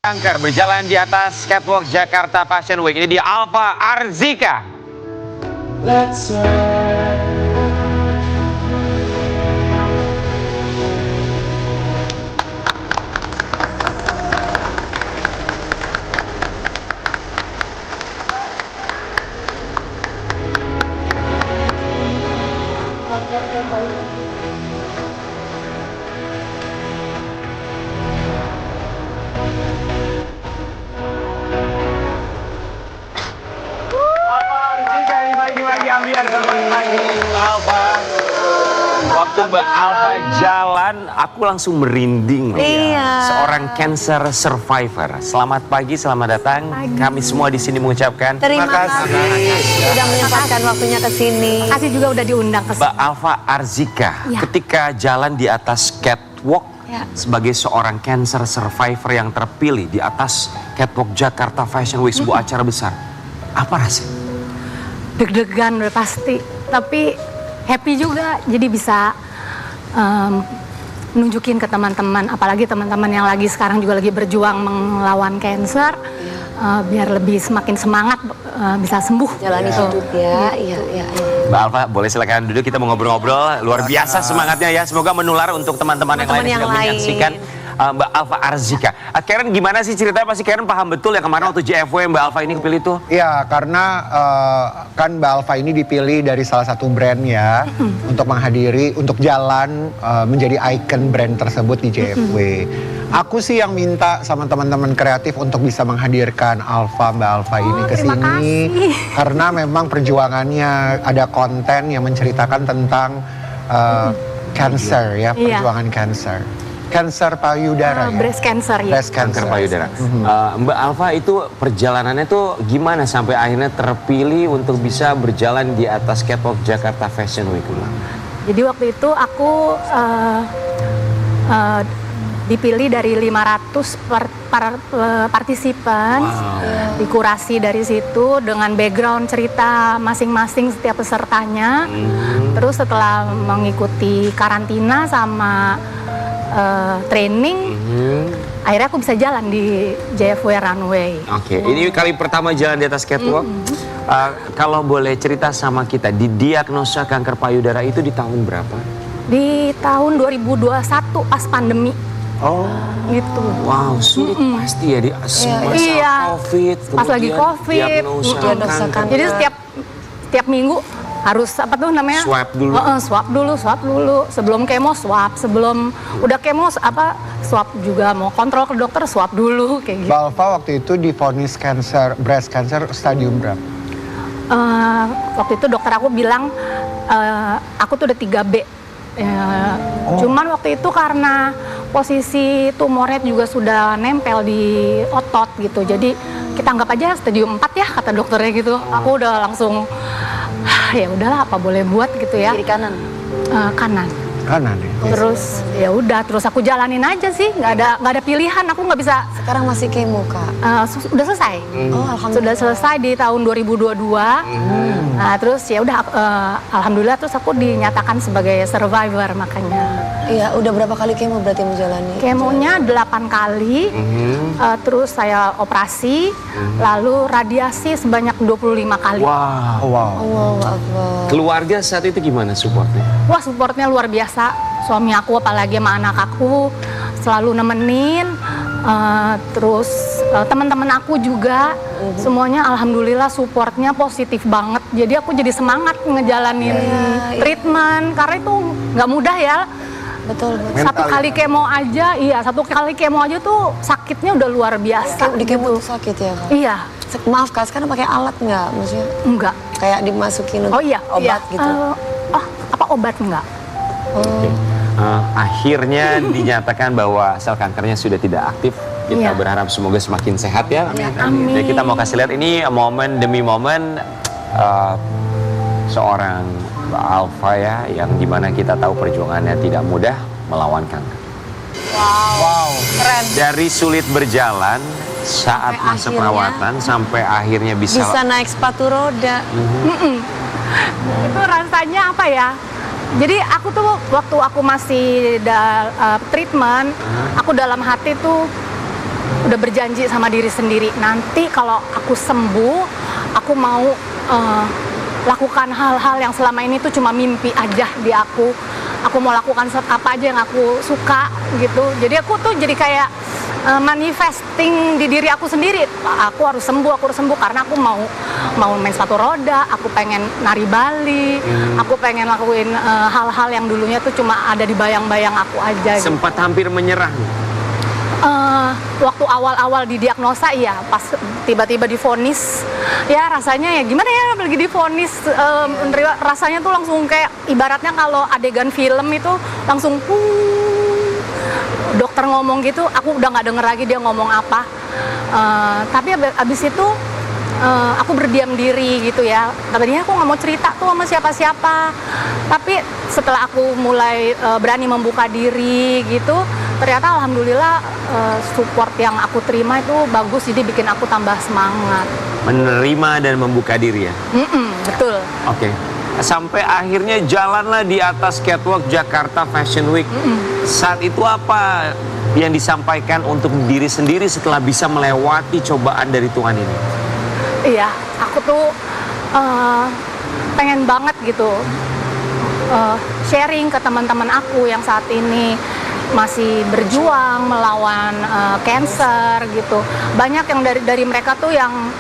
Speaker 1: Angker berjalan di atas catwalk Jakarta Fashion Week. Ini dia Alfa Arzika. Waktu Mbak Alfa jalan, aku langsung merinding. loh ya.
Speaker 3: Iya.
Speaker 1: Seorang cancer survivor. Selamat pagi, selamat datang. Kami semua di sini mengucapkan
Speaker 3: Terima kasih sudah menyempatkan waktunya ke sini.
Speaker 9: Kasih juga udah diundang ke
Speaker 1: Mbak Alfa Arzika,
Speaker 9: Ya.
Speaker 1: ketika jalan di atas catwalk sebagai seorang cancer survivor yang terpilih di atas catwalk Jakarta Fashion Week, sebuah acara besar. Apa rasanya?
Speaker 9: deg-degan udah pasti, tapi happy juga jadi bisa nunjukin ke teman-teman, apalagi teman-teman yang lagi sekarang juga lagi berjuang melawan cancer, biar lebih semakin semangat bisa sembuh.
Speaker 3: Jalani hidup ya. Iya.
Speaker 1: Mbak Alfa, boleh silakan duduk, kita mau ngobrol-ngobrol. Luar biasa semangatnya ya, semoga menular untuk teman-teman yang lain
Speaker 3: Teman-teman
Speaker 1: yang
Speaker 3: yang
Speaker 1: sedang
Speaker 3: lain.
Speaker 1: menyaksikan. Mbak Alfa Arzika. Karen gimana sih ceritanya? Pasti Karen paham betul ya kemarin waktu JFW Mbak Alfa ini kepilih tuh.
Speaker 2: Ya, karena kan Mbak Alfa ini dipilih dari salah satu brand ya untuk menghadiri, untuk jalan menjadi ikon brand tersebut di JFW. Aku sih yang minta sama teman-teman kreatif untuk bisa menghadirkan Mbak Alfa ini ke
Speaker 9: terima
Speaker 2: sini
Speaker 9: kasih.
Speaker 2: karena memang perjuangannya ada konten yang menceritakan tentang cancer ya,
Speaker 9: Iya.
Speaker 2: perjuangan cancer. Cancer payudara ya.
Speaker 9: Breast cancer ya.
Speaker 2: Breast cancer.
Speaker 1: Kanker payudara. Mbak Alfa itu perjalanannya tuh gimana sampai akhirnya terpilih untuk bisa berjalan di atas catwalk Jakarta Fashion Week?
Speaker 9: Jadi waktu itu aku dipilih dari 500 partisipan, dikurasi dari situ dengan background cerita masing-masing setiap pesertanya. Terus setelah mengikuti karantina sama training, akhirnya aku bisa jalan di JFW Runway.
Speaker 1: Oke, ini kali pertama jalan di atas catwalk. Kalau boleh cerita sama kita, didiagnosa kanker payudara itu di tahun berapa?
Speaker 9: Di tahun 2021 pas pandemi.
Speaker 1: Oh,
Speaker 9: gitu.
Speaker 1: Wow, sulit pasti ya di masa COVID.
Speaker 9: Pas lagi
Speaker 1: kemudian
Speaker 9: COVID.
Speaker 1: diagnosa kanker.
Speaker 9: Jadi setiap minggu harus apa tuh namanya?
Speaker 1: Swab dulu.
Speaker 9: Swab dulu. Sebelum kemo swab, sebelum udah kemo swab juga, mau kontrol ke dokter swab dulu kayak gitu.
Speaker 2: Balfa waktu itu divonis breast cancer stadium berapa?
Speaker 9: Waktu itu dokter aku bilang aku tuh udah 3B. Cuman waktu itu karena posisi tumornya juga sudah nempel di otot gitu, jadi kita anggap aja stadium 4 ya kata dokternya gitu. Aku udah langsung ya udahlah apa boleh buat gitu ya.
Speaker 8: Kiri kanan.
Speaker 9: Kanan.
Speaker 2: Kanan ya.
Speaker 9: Terus ya udah, terus aku jalanin aja sih, nggak ada pilihan, aku nggak bisa.
Speaker 3: Sekarang masih kemo, Kak?
Speaker 9: Udah selesai.
Speaker 3: Oh, alhamdulillah.
Speaker 9: Sudah selesai di tahun 2022. Nah terus ya udah, alhamdulillah terus aku dinyatakan sebagai survivor makanya.
Speaker 3: Iya, udah berapa kali kemo berarti menjalani?
Speaker 9: Kemonya 8 kali, terus saya operasi, lalu radiasi sebanyak 25 kali.
Speaker 1: Wow.
Speaker 3: Allahu Akbar.
Speaker 1: Keluarga saat itu gimana supportnya?
Speaker 9: Wah, supportnya luar biasa. Suami aku apalagi sama anak aku selalu nemenin. Terus teman-teman aku juga semuanya alhamdulillah supportnya positif banget. Jadi aku jadi semangat ngejalanin treatment karena itu nggak mudah ya.
Speaker 3: Betul.
Speaker 9: Satu kali kemo aja tuh sakitnya udah luar biasa.
Speaker 3: Di kemo sakit ya, Kak?
Speaker 9: Iya.
Speaker 3: Maaf, Kak, sekarang pakai alat nggak? Maksudnya
Speaker 9: Enggak.
Speaker 3: kayak dimasukin obat gitu?
Speaker 9: Apa obat enggak?
Speaker 1: Oke. Akhirnya dinyatakan bahwa sel kankernya sudah tidak aktif. Kita berharap semoga semakin sehat ya.
Speaker 9: Amin.
Speaker 1: Dan kita mau kasih lihat ini momen demi momen seorang Alfa ya, yang dimana kita tahu perjuangannya tidak mudah melawan kanker.
Speaker 2: Wow.
Speaker 3: Keren.
Speaker 1: Dari sulit berjalan saat
Speaker 3: Sampai
Speaker 1: masa
Speaker 3: akhirnya
Speaker 1: perawatan sampai akhirnya bisa
Speaker 3: naik sepatu roda.
Speaker 9: Itu rasanya apa ya? Jadi aku tuh waktu aku masih treatment, aku dalam hati tuh udah berjanji sama diri sendiri, nanti kalau aku sembuh, aku mau lakukan hal-hal yang selama ini tuh cuma mimpi aja di aku. Aku mau lakukan apa aja yang aku suka gitu. Jadi aku tuh jadi kayak manifesting di diri aku sendiri. Aku harus sembuh karena aku mau main sepatu roda, aku pengen nari Bali, aku pengen lakuin hal-hal yang dulunya tuh cuma ada di bayang-bayang aku aja. Gitu.
Speaker 1: sempat hampir menyerah.
Speaker 9: Waktu awal-awal didiagnosa ya, pas tiba-tiba divonis, ya rasanya ya gimana ya lagi divonis, rasanya tuh langsung kayak ibaratnya kalau adegan film itu langsung dokter ngomong gitu, aku udah nggak denger lagi dia ngomong apa. Tapi abis itu aku berdiam diri gitu ya. Tadinya aku nggak mau cerita tuh sama siapa-siapa. Tapi setelah aku mulai berani membuka diri gitu, ternyata alhamdulillah support yang aku terima itu bagus, jadi bikin aku tambah semangat.
Speaker 1: Menerima dan membuka diri ya.
Speaker 9: Betul.
Speaker 1: Oke. Sampai akhirnya jalanlah di atas catwalk Jakarta Fashion Week. Saat itu apa yang disampaikan untuk diri sendiri setelah bisa melewati cobaan dari Tuhan ini?
Speaker 9: Iya, aku tuh pengen banget gitu sharing ke teman-teman aku yang saat ini masih berjuang melawan cancer gitu. Banyak yang dari mereka tuh yang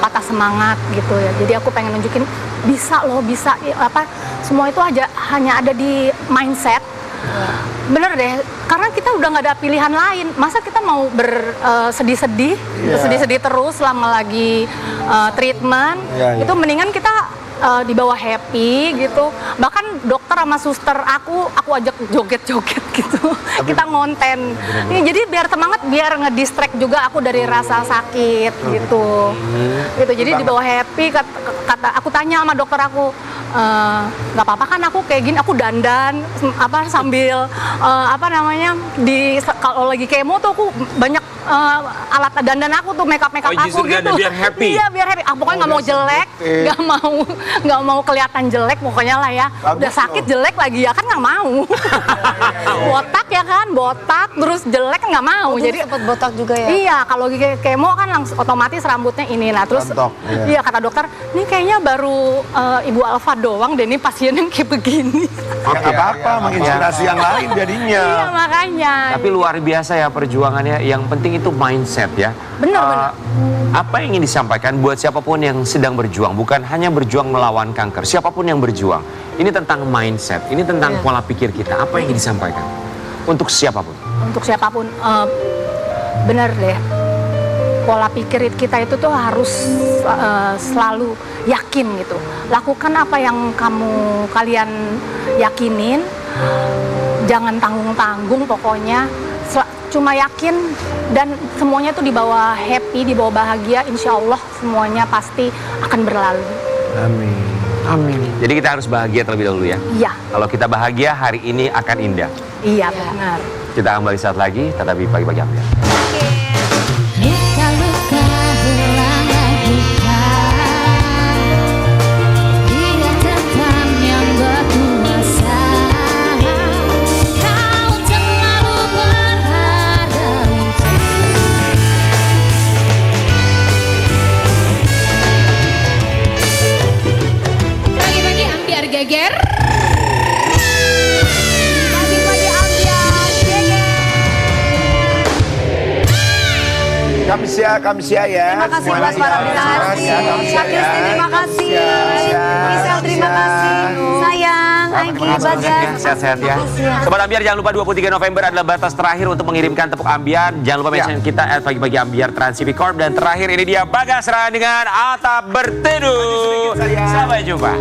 Speaker 9: patah semangat gitu ya. Jadi aku pengen nunjukin bisa loh, bisa semua itu hanya ada di mindset. Bener deh, karena kita udah nggak ada pilihan lain. Masa kita mau bersedih-sedih terus selama lagi treatment? Itu mendingan kita di bawah happy gitu. Bahkan dokter sama suster aku ajak joget-joget gitu. Kita ngonten. Jadi biar semangat, biar ngedistract juga aku dari rasa sakit gitu. Gitu. Jadi di bawah happy, kata aku tanya sama dokter aku, nggak apa-apa kan aku kayak gini, aku dandan sambil kalau lagi kemo tuh aku banyak alat dandan aku tuh, makeup
Speaker 1: Oh,
Speaker 9: aku
Speaker 1: justru
Speaker 9: gitu.
Speaker 1: dandan biar happy?
Speaker 9: Iya, biar happy. Pokoknya nggak mau jelek, nggak mau kelihatan jelek pokoknya lah ya.
Speaker 4: Bagus
Speaker 9: Udah sakit jelek lagi ya kan nggak mau. Botak ya kan, botak terus jelek nggak mau.
Speaker 3: Jadi sempat botak juga ya?
Speaker 9: Iya, kalau kemo kan langsung otomatis rambutnya ini. Nah terus
Speaker 4: Rontok,
Speaker 9: iya kata dokter, ini kayaknya baru Ibu Alfa doang deh, ini pasiennya kayak begini.
Speaker 4: Ya nggak apa-apa, menginspirasi yang lain jadinya.
Speaker 9: Iya makanya.
Speaker 1: Tapi luar biasa ya perjuangannya. Yang penting itu mindset ya.
Speaker 9: Benar.
Speaker 1: Apa yang ingin disampaikan buat siapapun yang sedang berjuang, bukan hanya berjuang melawan kanker, siapapun yang berjuang. Ini tentang mindset, ini tentang pola pikir kita. Apa yang ingin disampaikan untuk siapapun?
Speaker 9: Untuk siapapun, benar deh. Pola pikir kita itu tuh harus selalu yakin gitu. Lakukan apa yang kalian yakinin. Jangan tanggung-tanggung pokoknya. Cuma yakin dan semuanya tuh dibawa happy, dibawa bahagia. Insya Allah semuanya pasti akan berlalu.
Speaker 4: Amin.
Speaker 2: Amin.
Speaker 1: Jadi kita harus bahagia terlebih dahulu ya.
Speaker 9: Iya,
Speaker 1: Kalau kita bahagia, hari ini akan indah.
Speaker 9: iya benar.
Speaker 1: Kita kembali saat lagi, tetapi pagi-pagi ambil.
Speaker 6: Luka-luka hilang kita, dia tetap yang berkuasa. Kau terlalu berharga Pagi-pagi ambiar geger.
Speaker 3: Pagi-pagi ambiar geger.
Speaker 4: Kamsia ya.
Speaker 3: Terima kasih buat para bintang. Syakir, terima kasih. Misal, terima kasih. Sayang, Anggi, Bagas.
Speaker 1: Sehat-sehat ya. Sobat Ambiar, jangan lupa 23 November adalah batas terakhir untuk mengirimkan tepuk ambiar. Jangan lupa mention kita @pagi-pagi ambiar Trans TV Corp. Dan terakhir ini dia Bagas Rahan dengan Atap Berteduh. Sampai jumpa.